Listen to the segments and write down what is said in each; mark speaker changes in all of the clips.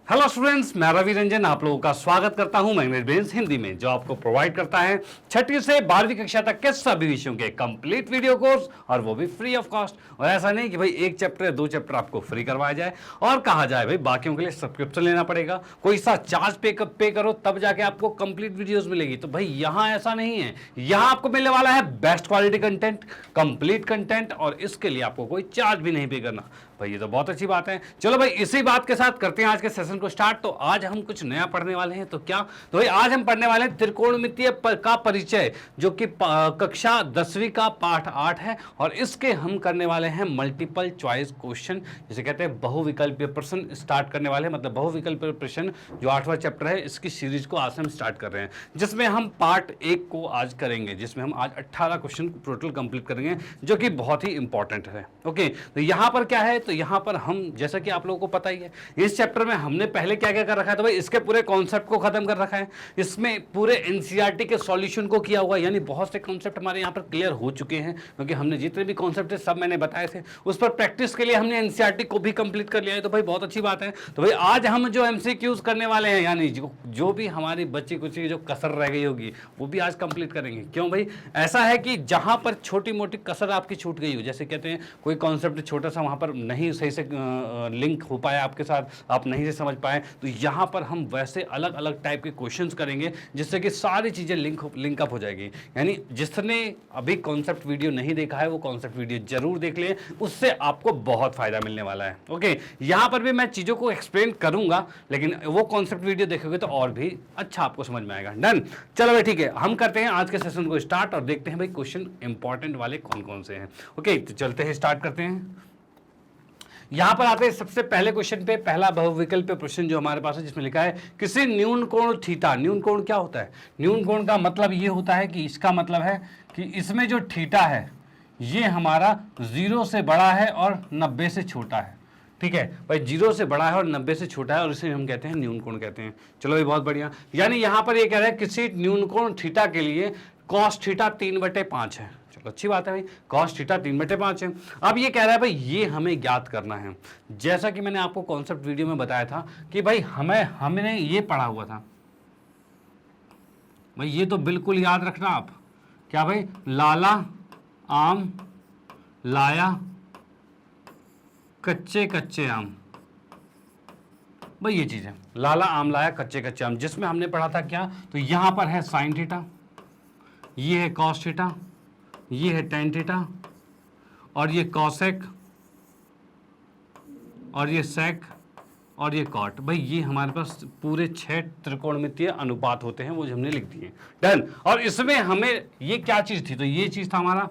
Speaker 1: Hello students, मैं रवि रंजन आप लोगों का स्वागत करता हूं मैग्नेट ब्रेन्स हिंदी में, जो आपको प्रोवाइड करता है 6ठी से 12वीं कक्षा तक के सभी विषयों के कंप्लीट वीडियो कोर्स, और वो भी फ्री ऑफ कॉस्ट। और ऐसा नहीं कि भाई एक चैप्टर या दो चैप्टर आपको फ्री करवाया जाए और कहा जाए भाई बाकियों के लिए सब्सक्रिप्शन लेना पड़ेगा, कोई सा चार्ज पे करो तब जाके आपको कंप्लीट वीडियोस मिलेगी। तो भाई यहाँ ऐसा नहीं है, यहाँ आपको मिलने वाला है best quality content, complete content, और इसके लिए आपको कोई चार्ज भी नहीं पे करना। भाई ये तो बहुत अच्छी बात है। चलो भाई इसी बात के साथ करते हैं आज के सेशन को स्टार्ट। तो आज हम कुछ नया पढ़ने वाले हैं। तो क्या, तो भाई आज हम पढ़ने वाले हैं त्रिकोणमितीय का परिचय, जो कि कक्षा 10वीं का पाठ 8 है, और इसके हम करने वाले हैं मल्टीपल चॉइस क्वेश्चन, जिसे कहते हैं बहुविकल्पीय प्रश्न स्टार्ट करने वाले हैं। मतलब बहुविकल्पीय प्रश्न जो 8वां चैप्टर है, इसकी सीरीज को आज से हम स्टार्ट कर रहे हैं, जिसमें हम पार्ट 1 को आज करेंगे, जिसमें हम आज 18 क्वेश्चन टोटल कंप्लीट करेंगे, जो कि बहुत ही इंपॉर्टेंट है। ओके, तो यहाँ पर क्या है, तो यहाँ पर हम, जैसा कि आप लोगों को पता ही है, इस चैप्टर में हमने पहले क्या क्या कर रखा है, तो भाई इसके पूरे कॉन्सेप्ट को खत्म कर रखा है, इसमें पूरे एनसीईआरटी के सॉल्यूशन को किया हुआ, यानी बहुत से कॉन्सेप्ट हमारे यहाँ पर क्लियर हो चुके हैं, क्योंकि हमने जितने भी कॉन्सेप्ट है सब मैंने बताए थे, उस पर प्रैक्टिस के लिए हमने एनसीईआरटी को भी कंप्लीट कर लिया है। तो भाई बहुत अच्छी बात है। तो भाई आज हम जो एमसीक्यूज करने वाले हैं, यानी जो भी हमारी बच्ची कुछ जो कसर रह गई होगी, वो भी आज कंप्लीट करेंगे। क्यों भाई, ऐसा है कि जहां पर छोटी मोटी कसर आपकी छूट गई हो, जैसे कहते हैं कोई कॉन्सेप्ट छोटा सा वहां पर नहीं सही से लिंक हो पाया आपके साथ, आप नहीं से समझ पाए, तो यहाँ पर हम वैसे अलग अलग टाइप के क्वेश्चंस करेंगे, जिससे कि सारी चीज़ें लिंक अप हो जाएगी। यानी जिसने अभी कॉन्सेप्ट वीडियो नहीं देखा है, वो कॉन्सेप्ट वीडियो जरूर देख ले, उससे आपको बहुत फायदा मिलने वाला है। ओके, यहाँ पर भी मैं चीज़ों को एक्सप्लेन करूंगा, लेकिन वो कॉन्सेप्ट वीडियो देखोगे तो और भी अच्छा आपको समझ में आएगा। डन, चलो भाई ठीक है, हम करते हैं आज के सेशन को स्टार्ट और देखते हैं भाई क्वेश्चन इंपॉर्टेंट वाले कौन कौन से हैं। ओके, तो चलते हैं, स्टार्ट करते हैं। यहां पर आते हैं सबसे पहले क्वेश्चन पे। पहला बहुविकल्पीय प्रश्न जो हमारे पास है, जिसमें लिखा है किसी न्यून कोण थीटा। न्यून कोण क्या होता है? न्यून कोण का मतलब ये होता है कि इसका मतलब है कि इसमें जो थीटा है ये हमारा 0 से बड़ा है और 90 से छोटा है। ठीक है भाई, 0 से बड़ा है और 90 से छोटा है, और इसे हम कहते हैं न्यून कोण कहते हैं। चलो ये बहुत बढ़िया। यानी यहां पर ये कह रहा है किसी न्यून कोण थीटा के लिए कॉस थीटा 3/5 है। चलो अच्छी बात है भाई, कॉस थीटा 3/5 है। अब ये कह रहा है भाई ये हमें ज्ञात करना है। जैसा कि मैंने आपको कॉन्सेप्ट वीडियो में बताया था कि भाई हमने ये पढ़ा हुआ था भाई, ये तो बिल्कुल याद रखना आप। क्या भाई? लाला आम लाया कच्चे कच्चे आम। भाई ये चीज है, लाला आम लाया कच्चे कच्चे आम, जिसमें हमने पढ़ा था क्या, तो यहां पर है साइन थीटा, ये है कॉस थीटा, ये है टेन थीटा, और ये कॉसेक, और ये सेक, और ये कॉट। भाई ये हमारे पास पूरे 6 त्रिकोणमितीय अनुपात होते हैं, वो हमने लिख दिए। डन। और इसमें हमें ये क्या चीज थी, तो ये चीज था हमारा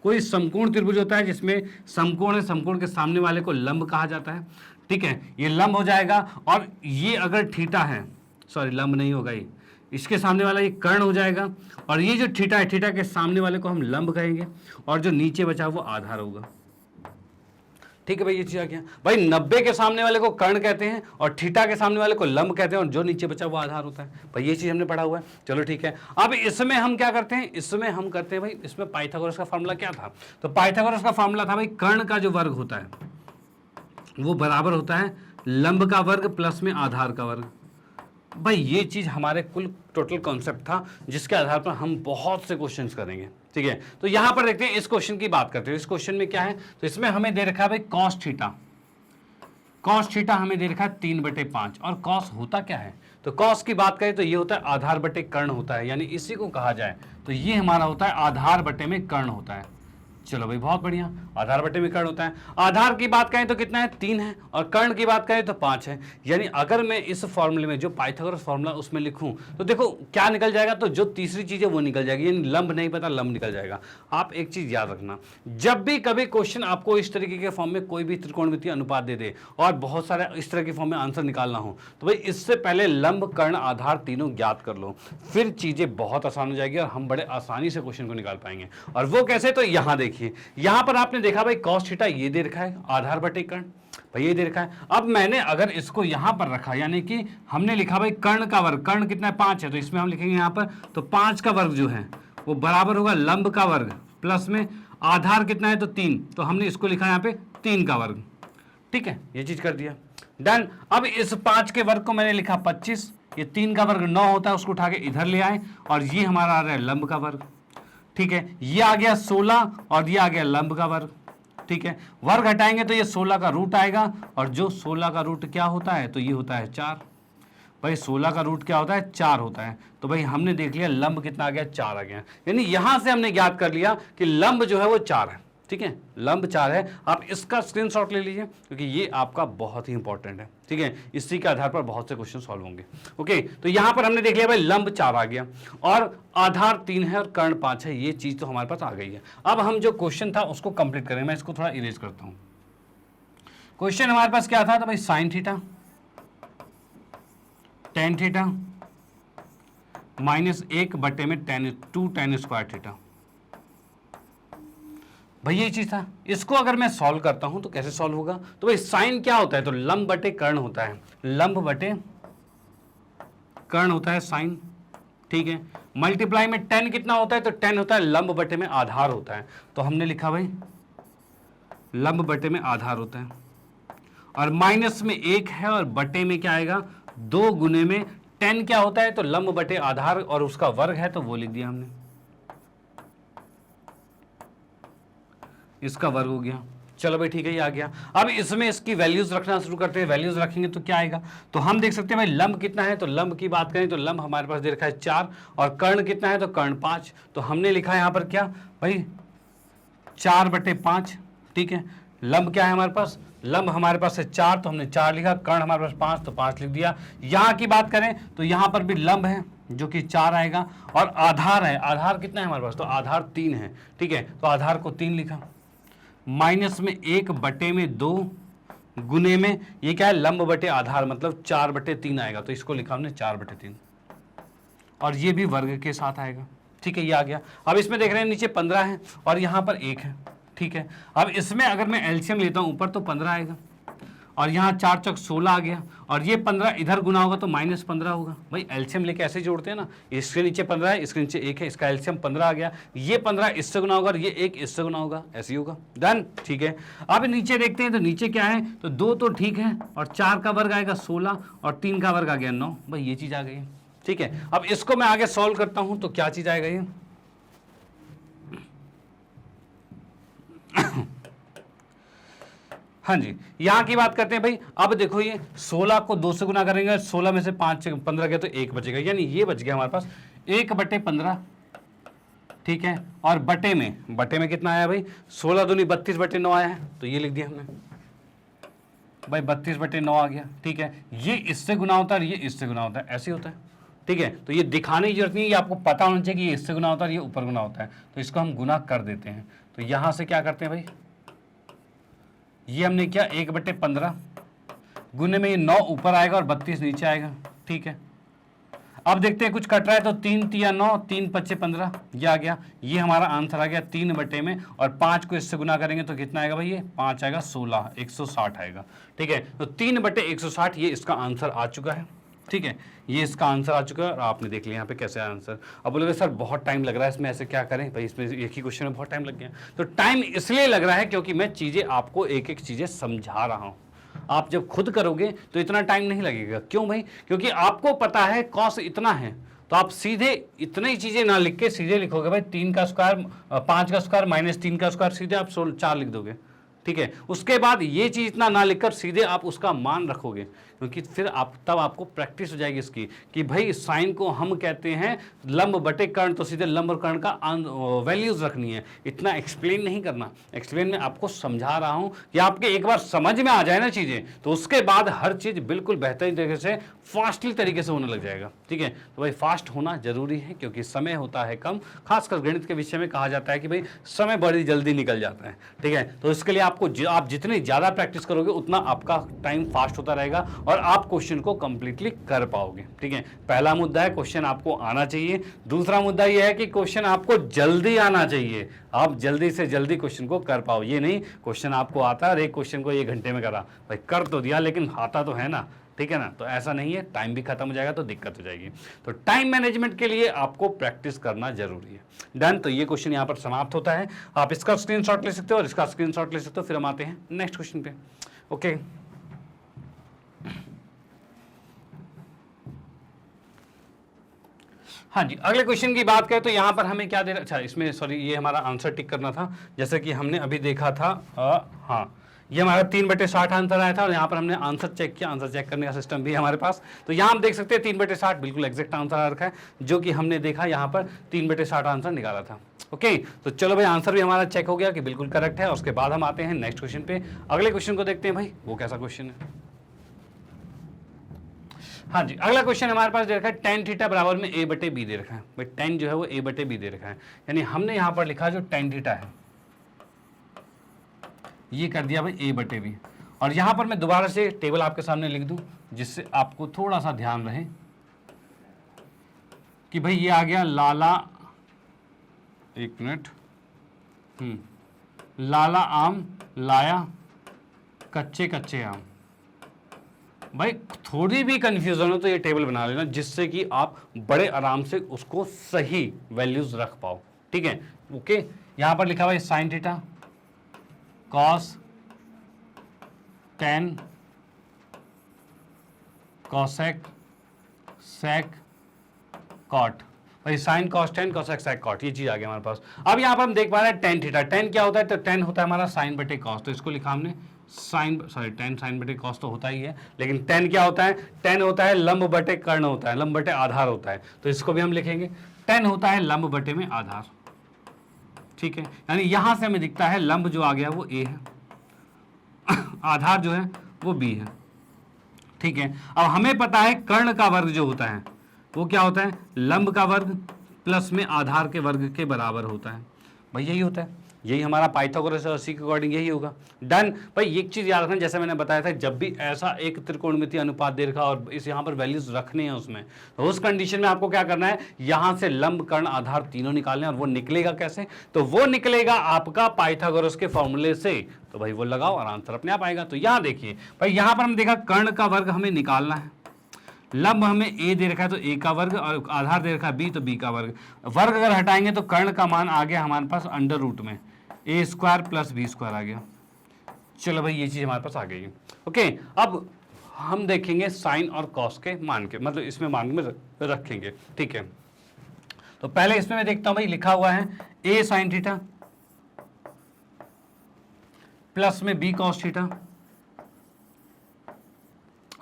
Speaker 1: कोई समकोण त्रिभुज होता है, जिसमें समकोण है, समकोण के सामने वाले को लंब कहा जाता है। ठीक है, ये लंब हो जाएगा, और ये अगर थीटा है, सॉरी लंब नहीं होगा, ये इसके सामने वाला ये कर्ण हो जाएगा, और ये जो थीटा है, थीटा के सामने वाले को हम लंब कहेंगे, और जो नीचे बचा वो आधार होगा। ठीक है भाई, ये चीज आ गया भाई। 90 के सामने वाले को कर्ण कहते हैं, और थीटा के सामने वाले को लंब कहते हैं, और जो नीचे बचा वो आधार होता है। भाई ये चीज हमने पढ़ा हुआ है। चलो ठीक है, अब इसमें हम क्या करते हैं, इसमें हम करते हैं भाई, इसमें पाइथागोरस का फॉर्मूला क्या था, तो पाइथागोरस का फॉर्मूला था भाई, कर्ण का जो वर्ग होता है वो बराबर होता है लंब का वर्ग प्लस में आधार का वर्ग। भाई ये चीज हमारे कुल टोटल कॉन्सेप्ट था, जिसके आधार पर हम बहुत से क्वेश्चंस करेंगे। ठीक है, तो यहां पर देखते हैं, इस क्वेश्चन की बात करते हैं। इस क्वेश्चन में क्या है, तो इसमें हमें दे रखा है भाई कॉस थीटा। कॉस थीटा हमें दे रखा है 3/5, और कॉस होता क्या है, तो कॉस की बात करें तो ये होता है आधार बटे कर्ण होता है, यानी इसी को कहा जाए तो ये हमारा होता है आधार बटे में कर्ण होता है। चलो भाई बहुत बढ़िया, आधार बटे में कर्ण होता है। आधार की बात करें तो कितना है, 3 है, और कर्ण की बात करें तो 5 है। यानी अगर मैं इस फॉर्मूले में जो पाइथागोरस फॉर्मूला उसमें लिखूं, तो देखो क्या निकल जाएगा, तो जो तीसरी चीज है वो निकल जाएगी, यानी लंब नहीं पता, लंब निकल जाएगा। आप एक चीज याद रखना, जब भी कभी क्वेश्चन आपको इस तरीके के फॉर्म में कोई भी त्रिकोणमितीय अनुपात दे दे और बहुत सारे इस तरह के फॉर्म में आंसर निकालना हो, तो भाई इससे पहले लंब कर्ण आधार तीनों ज्ञात कर लो, फिर चीजें बहुत आसान हो जाएगी और हम बड़े आसानी से क्वेश्चन को निकाल पाएंगे। और वो कैसे, तो यहां देखिए, यहां पर आपने देखा भाई कॉस थीटा ये दे रखा है आधार बटे कर्ण, भाई ये दे रखा है। अब मैंने अगर इसको यहां पर रखा, यानी कि हमने लिखा भाई कर्ण का वर्ग, कर्ण कितना है 5 है, तो इसमें हम लिखेंगे यहां पर, तो 5 का वर्ग जो है वो बराबर होगा लंब का वर्ग प्लस में आधार कितना है, तो 3, तो हमने इसको लिखा यहां पे 3 का वर्ग। ठीक है, ये चीज कर दिया। डन। अब इस 5 के वर्ग को मैंने लिखा 25, ये 3 का वर्ग 9 होता है, उसको उठा के इधर ले आए और ये हमारा आ रहा है लंब का वर्ग। ठीक है, ये आ गया 16 और ये आ गया लंब का वर्ग। ठीक है, वर्ग हटाएंगे तो ये 16 का रूट आएगा और जो 16 का रूट क्या होता है, तो ये होता है 4। भाई 16 का रूट क्या होता है, 4 होता है। तो भाई हमने देख लिया लंब कितना आ गया, 4 आ गया। यानी यहां से हमने ज्ञात कर लिया कि लंब जो है वो 4 है। ठीक है, लंब 4 है। आप इसका स्क्रीनशॉट ले लीजिए क्योंकि ये आपका बहुत ही इंपॉर्टेंट है। ठीक है, इसी के आधार पर बहुत से क्वेश्चन सॉल्व होंगे। ओके, तो यहां पर हमने देख लिया भाई लंब 4 आ गया और आधार 3 है और कर्ण 5 है। ये चीज तो हमारे पास आ गई है। अब हम जो क्वेश्चन था उसको कंप्लीट करें। मैं इसको थोड़ा इरेज करता हूं। क्वेश्चन हमारे पास क्या था, तो भाई साइन थीटा टेन थीटा -1 बटे में tan स्क्वायर थीटा। भाई ये चीज था। इसको अगर मैं सॉल्व करता हूं तो कैसे सॉल्व होगा, तो भाई साइन क्या होता है, तो लंब बटे कर्ण होता है। लंब बटे कर्ण होता है साइन। ठीक है, मल्टीप्लाई में tan कितना होता है, तो tan होता है लंब बटे में आधार होता है। तो हमने लिखा भाई लंब बटे में आधार होता है और माइनस में 1 है और बटे में क्या आएगा, 2 गुने में tan क्या होता है, तो लंब बटे आधार और उसका वर्ग है, तो वो लिख दिया हमने, इसका वर्ग हो गया। चलो भाई ठीक है, ये आ गया। अब इसमें इसकी वैल्यूज रखना शुरू करते हैं। वैल्यूज रखेंगे तो क्या आएगा, तो हम देख सकते हैं भाई लंब कितना है, तो लंब की बात करें तो लंब हमारे पास दे रखा है 4 और कर्ण कितना है, तो कर्ण 5। तो हमने लिखा है यहाँ पर क्या भाई 4 बटे 5। ठीक है, लंब क्या है हमारे पास, लंब हमारे पास है 4, तो हमने 4 लिखा। कर्ण हमारे पास 5, तो 5 लिख दिया। यहाँ की बात करें तो यहाँ पर भी लंब है जो कि 4 आएगा और आधार है, आधार कितना है हमारे पास, तो आधार 3 है। ठीक है, तो आधार को 3 लिखा। माइनस में 1 बटे में 2 गुने में ये क्या है, लंब बटे आधार मतलब 4 बटे 3 आएगा, तो इसको लिखा हमने 4 बटे 3 और ये भी वर्ग के साथ आएगा। ठीक है, ये आ गया। अब इसमें देख रहे हैं नीचे 15 है और यहाँ पर 1 है। ठीक है, अब इसमें अगर मैं एलसीएम लेता हूँ ऊपर तो 15 आएगा और यहाँ 4 चौक 16 आ गया और ये 15 इधर गुना होगा तो -15 होगा। भाई एलसीएम लेके ऐसे जोड़ते हैं ना, इसके नीचे 15 है, इसके नीचे 1 है, इसका एलसीएम 15 आ गया। ये 15 इससे गुना होगा और ये 1 इससे गुना होगा, ऐसे ही होगा। डन। ठीक है, अब नीचे देखते हैं तो नीचे क्या है, तो 2 तो ठीक है और 4 का वर्ग आएगा 16 और 3 का वर्ग आ गया 9। भाई ये चीज आ गई। ठीक है, अब इसको मैं आगे सॉल्व करता हूं तो क्या चीज आएगा ये हाँ जी, यहां की बात करते हैं भाई। अब देखो ये 16 को 2 से गुना करेंगे, 16 में से 5 से 15 गया तो 1 बचेगा, यानी ये बच गया हमारे पास 1 बटे 15। ठीक है, और बटे में कितना आया भाई, 16 दूनी 32 बटे 9 आया है, तो ये लिख दिया हमने भाई 32 बटे 9 आ गया। ठीक है, ये इससे गुना होता है, ये इससे गुना होता है, ऐसे होता है। ठीक है, तो ये दिखाने की जरूरत नहीं है, ये आपको पता होना चाहिए कि ये इससे गुना होता है, ये ऊपर गुना होता है, तो इसको हम गुना कर देते हैं। तो यहां से क्या करते हैं भाई, ये हमने किया 1 बटे 15 गुने में ये 9 ऊपर आएगा और 32 नीचे आएगा। ठीक है, अब देखते हैं कुछ कट रहा है तो 3 तिया 9, 3 पच्चे 15, ये आ गया। ये हमारा आंसर आ गया 3 बटे में और 5 को इससे गुना करेंगे तो कितना आएगा भाई, ये 5 आएगा 16, 160 आएगा। ठीक है, तो 3 बटे 160 ये इसका आंसर आ चुका है। ठीक है, ये इसका आंसर आ चुका है और आपने देख लिया यहाँ पे कैसे आंसर। अब बोलोगे सर बहुत टाइम लग रहा है इसमें, ऐसे क्या करें भाई, इसमें एक ही क्वेश्चन में बहुत टाइम लग गया। तो टाइम इसलिए लग रहा है क्योंकि मैं चीजें आपको एक एक चीजें समझा रहा हूँ। आप जब खुद करोगे तो इतना टाइम नहीं लगेगा। क्यों भाई, क्योंकि आपको पता है कॉस इतना है, तो आप सीधे इतनी चीजें ना लिख के सीधे लिखोगे भाई 3 का स्क्वायर 5 का स्क्वायर -3 का स्क्वायर, सीधे आप 4 लिख दोगे। ठीक है, उसके बाद ये चीज इतना ना लिखकर सीधे आप उसका मान रखोगे, क्योंकि फिर आप तब आपको प्रैक्टिस हो जाएगी इसकी कि भाई साइन को हम कहते हैं लंब बटे कर्ण, तो सीधे लंब और कर्ण का वैल्यूज रखनी है। इतना एक्सप्लेन नहीं करना, एक्सप्लेन में आपको समझा रहा हूं कि आपके एक बार समझ में आ जाए ना चीजें, तो उसके बाद हर चीज बिल्कुल बेहतरीन तरीके से फास्टली तरीके से होने लग जाएगा। ठीक है, तो भाई फास्ट होना जरूरी है क्योंकि समय होता है कम, खासकर गणित के विषय में कहा जाता है कि भाई समय बड़ी जल्दी निकल जाता है। ठीक है, तो इसके लिए आपको आप जितनी ज्यादा प्रैक्टिस करोगे उतना आपका टाइम फास्ट होता रहेगा और आप क्वेश्चन को कंप्लीटली कर पाओगे। ठीक है, पहला मुद्दा है क्वेश्चन आपको आना चाहिए। दूसरा मुद्दा यह है कि क्वेश्चन आपको जल्दी आना चाहिए, आप जल्दी से जल्दी क्वेश्चन को कर पाओ। ये नहीं क्वेश्चन आपको आता है और एक क्वेश्चन को 1 घंटे में करा, भाई कर तो दिया लेकिन आता तो है ना। ठीक है ना, तो ऐसा नहीं है, टाइम भी खत्म हो जाएगा तो दिक्कत हो जाएगी। तो टाइम मैनेजमेंट के लिए आपको प्रैक्टिस करना जरूरी है। डन, तो ये क्वेश्चन यहाँ पर समाप्त होता है। आप इसका स्क्रीनशॉट ले सकते हो और इसका स्क्रीनशॉट ले सकते हो। फिर हम आते हैं नेक्स्ट क्वेश्चन पे। ओके, हाँ जी, अगले क्वेश्चन की बात करें तो यहाँ पर हमें क्या दे रहा, अच्छा इसमें सॉरी ये हमारा आंसर टिक करना था, जैसे कि हमने अभी देखा था। हाँ, ये हमारा 3/60 आंसर आया था और यहाँ पर हमने आंसर चेक किया, आंसर चेक करने का सिस्टम भी है हमारे पास। तो यहाँ हम देख सकते हैं 3/60 बिल्कुल एग्जैक्ट आंसर आ रखा है, जो कि हमने देखा यहाँ पर 3/60 आंसर निकाला था। ओके, तो चलो भाई आंसर भी हमारा चेक हो गया कि बिल्कुल करेक्ट है। और उसके बाद हम आते हैं नेक्स्ट क्वेश्चन पे। अगले क्वेश्चन को देखते हैं भाई, वो कैसा क्वेश्चन है। हाँ जी, अगला क्वेश्चन हमारे पास दे रखा है tan थीटा बराबर में a/b दे रखा है। भाई tan जो है वो a/b दे रखा है, यानी हमने यहाँ पर लिखा जो tan थीटा है ये कर दिया भाई a/b। और यहाँ पर मैं दोबारा से टेबल आपके सामने लिख दूं जिससे आपको थोड़ा सा ध्यान रहे कि भाई ये आ गया लाला, एक मिनट, लाला आम लाया कच्चे कच्चे आम। भाई थोड़ी भी कंफ्यूजन हो तो ये टेबल बना लेना, जिससे कि आप बड़े आराम से उसको सही वैल्यूज रख पाओ। ठीक है, ओके। यहां पर लिखा हुआ है sine theta cos tan cosec sec cot. भाई sine cos tan cosec sec cot, ये चीज आ गया हमारे पास। अब यहां पर हम देख पा रहे हैं टेन थीटा, टेन क्या होता है, तो टेन होता है हमारा साइन बटे कॉस, तो इसको लिखा हमने साइन, सॉरी टेन साइन बटे कॉस तो होता ही है, लेकिन टेन क्या होता है, टेन होता है लंब बटे कर्ण होता है, लंब बटे आधार होता है। तो इसको भी हम लिखेंगे टेन होता है लंब बटे में आधार। ठीक है, यानी यहां से हमें दिखता है लंब जो आ गया वो ए है, आधार जो है वो बी है। ठीक है, अब हमें पता है कर्ण का वर्ग जो होता है वो क्या होता है, लंब का वर्ग प्लस में आधार के वर्ग के बराबर होता है। भाई यही होता है, यही हमारा पाइथागोरस और उसी के अकॉर्डिंग यही होगा। डन। भाई एक चीज याद रखना, जैसे मैंने बताया था, जब भी ऐसा एक त्रिकोणमितीय अनुपात दे रखा और इस यहाँ पर वैल्यूज रखने हैं उसमें, तो उस कंडीशन में आपको क्या करना है, यहां से लंब कर्ण आधार तीनों निकालने। और वो निकलेगा कैसे, तो वो निकलेगा आपका पाइथागोरस के फॉर्मूले से। तो भाई वो लगाओ और आंसर अपने आप आएगा। तो यहां देखिए भाई, यहां पर हम देखा कर्ण का वर्ग हमें निकालना है, लंब हमें a दे रखा है तो a का वर्ग, और आधार दे रखा है b तो b का वर्ग। वर्ग अगर हटाएंगे तो कर्ण का मान आ गया हमारे पास अंडर रूट में a square plus b square आ गया। चलो भाई ये चीज हमारे पास आ गई। ओके, अब हम देखेंगे साइन और कॉस के मान के, मतलब इसमें मान में रखेंगे। ठीक है, तो पहले इसमें मैं देखता हूं भाई, लिखा हुआ है a साइन थीटा प्लस में b कॉस थीटा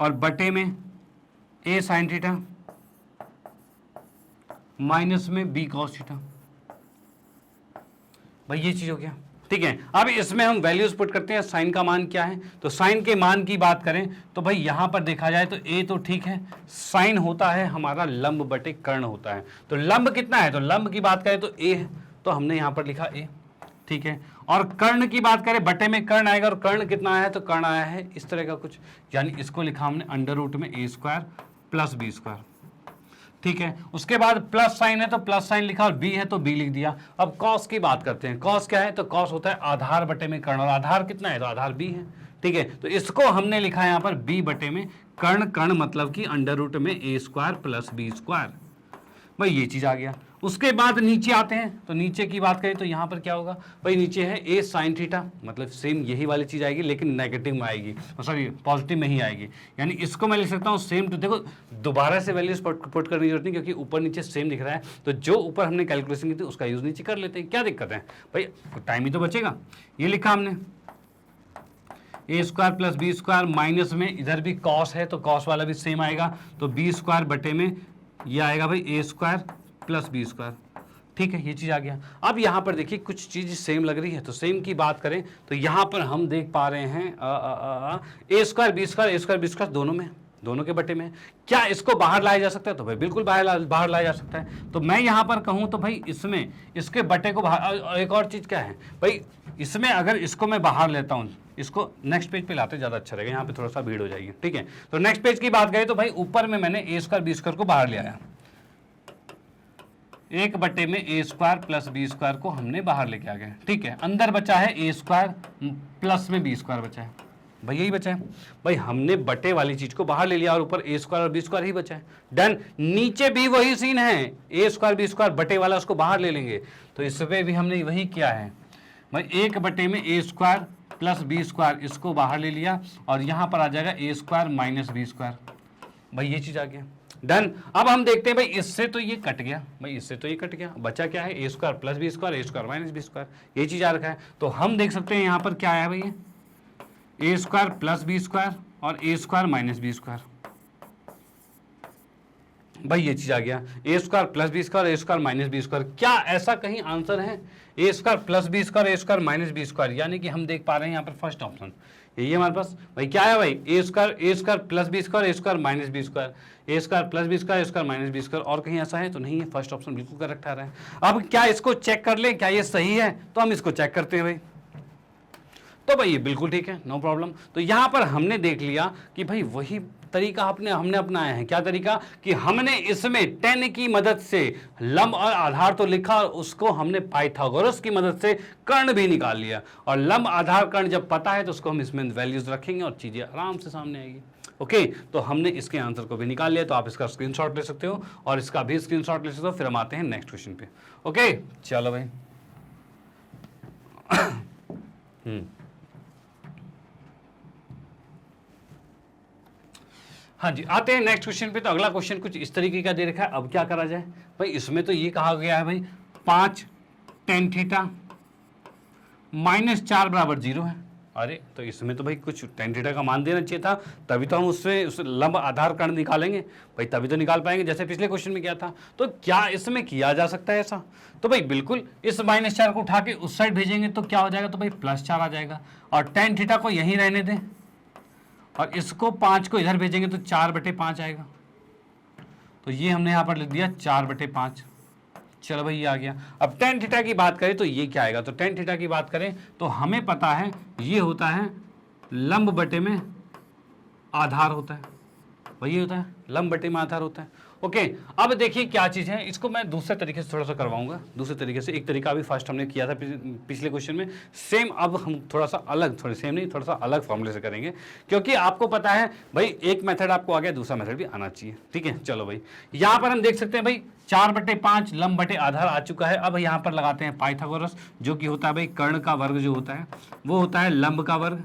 Speaker 1: और बटे में a साइन थीटा माइनस में b कॉस थीटा। भाई ये चीज हो गया। ठीक है, अब इसमें हम वैल्यूज पुट करते हैं। साइन का मान क्या है, तो साइन के मान की बात करें तो भाई यहां पर देखा जाए तो a तो ठीक है, साइन होता है हमारा लंब बटे कर्ण होता है। तो लंब कितना है, तो लंब की बात करें तो a है, तो हमने यहां पर लिखा a। ठीक है, और कर्ण की बात करें, बटे में कर्ण आएगा, और कर्ण कितना आया है, तो कर्ण आया है इस तरह का कुछ, यानी इसको लिखा हमने अंडर रूट में a square plus b square. ठीक है, उसके बाद प्लस साइन है तो प्लस साइन लिखा, और बी है तो बी लिख दिया। अब कॉस की बात करते हैं। कॉस क्या है, तो कॉस होता है आधार बटे में कर्ण, और आधार कितना है, तो आधार बी है। ठीक है, तो इसको हमने लिखा है यहाँ पर बी बटे में कर्ण, कर्ण मतलब कि अंडर रूट में a square plus b square. भाई ये चीज आ गया। उसके बाद नीचे आते हैं, तो नीचे की बात करें तो यहाँ पर क्या होगा, भाई नीचे है a साइन थीटा, मतलब सेम यही वाली चीज आएगी लेकिन नेगेटिव में आएगी, सॉरी पॉजिटिव में ही आएगी। यानी इसको मैं लिख सकता हूँ सेम टू, देखो दोबारा से वैल्यूज पुट करने की जरूरत नहीं, क्योंकि ऊपर नीचे सेम दिख रहा है, तो जो ऊपर हमने कैलकुलेशन की थी उसका यूज नीचे कर लेते हैं, क्या दिक्कत है भाई, टाइम ही तो बचेगा। ये लिखा हमने a square plus b square, minus में इधर भी कॉस है तो कॉस वाला भी सेम आएगा, तो b स्क्वायर बटे में ये आएगा भाई a square plus b square. ठीक है, ये चीज आ गया। अब यहाँ पर देखिए कुछ चीज सेम लग रही है, तो सेम की बात करें तो यहाँ पर हम देख पा रहे हैं a स्क्वायर b स्क्वायर दोनों में, दोनों के बटे में। क्या इसको बाहर लाया जा सकता है, तो भाई बिल्कुल बाहर लाया जा सकता है। तो मैं यहाँ पर कहूँ तो भाई इसमें इसके बटे को बाहर, एक और चीज क्या है भाई, इसमें अगर इसको मैं बाहर लेता हूँ, इसको नेक्स्ट पेज पे लाते ज़्यादा अच्छा रहेगा, यहाँ पे थोड़ा सा भीड़ हो जाएगी। ठीक है, तो नेक्स्ट पेज की बात करें तो भाई ऊपर में मैंने a स्क्वायर b स्क्वायर को बाहर ले आया, एक बटे में a square plus b square को हमने बाहर लेके आ गए। ठीक है, अंदर बचा है a स्क्वायर प्लस में b स्क्वायर बचा है, भाई यही बचा है। भाई हमने बटे वाली चीज को बाहर ले लिया और ऊपर a स्क्वायर और b स्क्वायर ही बचा है। डन। नीचे भी वही सीन है, a स्क्वायर b स्क्वायर बटे वाला उसको बाहर ले लेंगे, तो इस पे भी हमने वही किया है भाई, एक बटे में a square plus b square इसको बाहर ले लिया, और यहाँ पर आ जाएगा a square minus b square. भाई ये चीज आ गया। डन। अब हम देखते हैं भाई इससे तो ये कट गया, भाई इससे तो ये कट गया, बचा क्या है ए स्क्वायर प्लस बी स्क्वायर, ए स्क्वायर माइनस बी स्क्वायर, ये चीज आ रखा है। तो हम देख सकते हैं यहाँ पर क्या आया भाई, ए स्क्वायर प्लस बी स्क्वायर और ए स्क्वायर माइनस बी स्क्वायर, भाई ये चीज आ गया, ए स्क्वायर प्लस बी स्क्वायर, ए स्क्वायर माइनस बी स्क्वायर। क्या ऐसा कहीं आंसर है ए स्क्वायर प्लस बी स्क्वायर, ए स्क्वायर माइनस बी स्क्वायर, यानी कि हम देख पा रहे हैं यहाँ पर फर्स्ट ऑप्शन यही है हमारे पास। भाई क्या है भाई, ए स्क्वायर प्लस बी स्क्वायर, ए स्क्वायर माइनस बी स्क्वायर, ए स्क्वायर प्लस बी स्क्वायर, ए स्क्वायर माइनस बी स्क्वायर, और कहीं ऐसा है तो नहीं है, फर्स्ट ऑप्शन बिल्कुल करेक्ट आ रहा है। अब क्या इसको चेक कर ले, क्या ये सही है, तो हम इसको चेक करते हैं भाई। तो भाई ये बिल्कुल ठीक है, नो प्रॉब्लम। तो यहां पर हमने देख लिया कि भाई वही तरीका हमने अपनाया है। क्या तरीका, कि हमने इसमें 10 की मदद से लंब और आधार तो लिखा, और उसको हमने पाइथागोरस की मदद से कर्ण भी निकाल लिया। और लंब आधार कर्ण जब पता है तो उसको हम इसमें वैल्यूज रखेंगे और चीजें आराम से सामने आएगी। ओके, तो हमने इसके आंसर को भी निकाल लिया, तो आप इसका स्क्रीनशॉट ले सकते हो और इसका भी स्क्रीनशॉट ले सकते हो। फिर हम आते हैं नेक्स्ट क्वेश्चन पे। ओके चलो भाई। हाँ जी, आते हैं नेक्स्ट क्वेश्चन पे। तो अगला क्वेश्चन कुछ इस तरीके का दे रखा है। अब क्या करा जाए भाई, इसमें तो ये कहा गया है भाई 5 tan थीटा -4 बराबर 0 है। अरे तो इसमें तो भाई कुछ tan थीटा का मान देना चाहिए था, तभी तो हम उससे उस लंब आधार कर्ण निकालेंगे भाई, तभी तो निकाल पाएंगे जैसे पिछले क्वेश्चन में किया था। तो क्या इसमें किया जा सकता है ऐसा, तो भाई बिल्कुल इस -4 को उठा के उस साइड भेजेंगे तो क्या हो जाएगा, तो भाई +4 आ जाएगा। और tan थीटा को यहीं रहने दें और इसको 5 को इधर भेजेंगे तो 4/5 आएगा। तो ये हमने यहाँ पर लिख दिया 4/5। चलो भाई ये आ गया। अब tan थीटा की बात करें तो ये क्या आएगा, तो tan थीटा की बात करें तो हमें पता है ये होता है लंब बटे में आधार होता है, वही होता है लंब बटे में आधार होता है। ओके, अब देखिए क्या चीज़ है, इसको मैं दूसरे तरीके से थोड़ा सा करवाऊंगा, दूसरे तरीके से। एक तरीका अभी फर्स्ट हमने किया था पिछले क्वेश्चन में, सेम अब हम थोड़ा सा अलग, थोड़े सेम नहीं, थोड़ा सा अलग फॉर्मूले से करेंगे, क्योंकि आपको पता है भाई एक मेथड आपको आ गया, दूसरा मेथड भी आना चाहिए। ठीक है, चलो भाई यहाँ पर हम देख सकते हैं भाई 4/5 लंब बटे आधार आ चुका है। अब यहाँ पर लगाते हैं पाइथागोरस, जो कि होता है भाई कर्ण का वर्ग जो होता है वो होता है लंब का वर्ग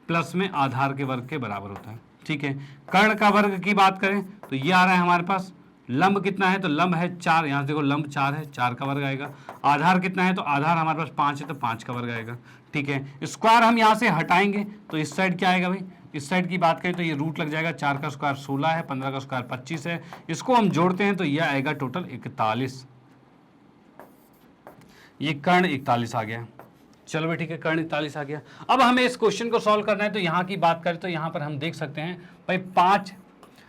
Speaker 1: प्लस में आधार के वर्ग के बराबर होता है। ठीक है, कर्ण का वर्ग की बात करें तो ये आ रहा है हमारे पास, लंब कितना है तो लंब है 4, यहाँ से देखो लंब 4 है, 4 का वर्ग आएगा। आधार कितना है तो आधार हमारे पास 5 है तो 5 का वर्ग आएगा। ठीक है, स्क्वायर हम यहाँ से हटाएंगे तो इस साइड क्या आएगा भाई, इस साइड की बात करें तो ये रूट लग जाएगा, 4 का स्क्वायर 16 है, 15 का स्क्वायर 25 है। इसको हम जोड़ते हैं तो ये आएगा टोटल 41, ये कर्ण 41 आ गया। चलो भाई ठीक है, कर्ण 41 आ गया। अब हमें इस क्वेश्चन को सॉल्व करना है, तो यहाँ की बात करें तो यहाँ पर हम देख सकते हैं भाई 5।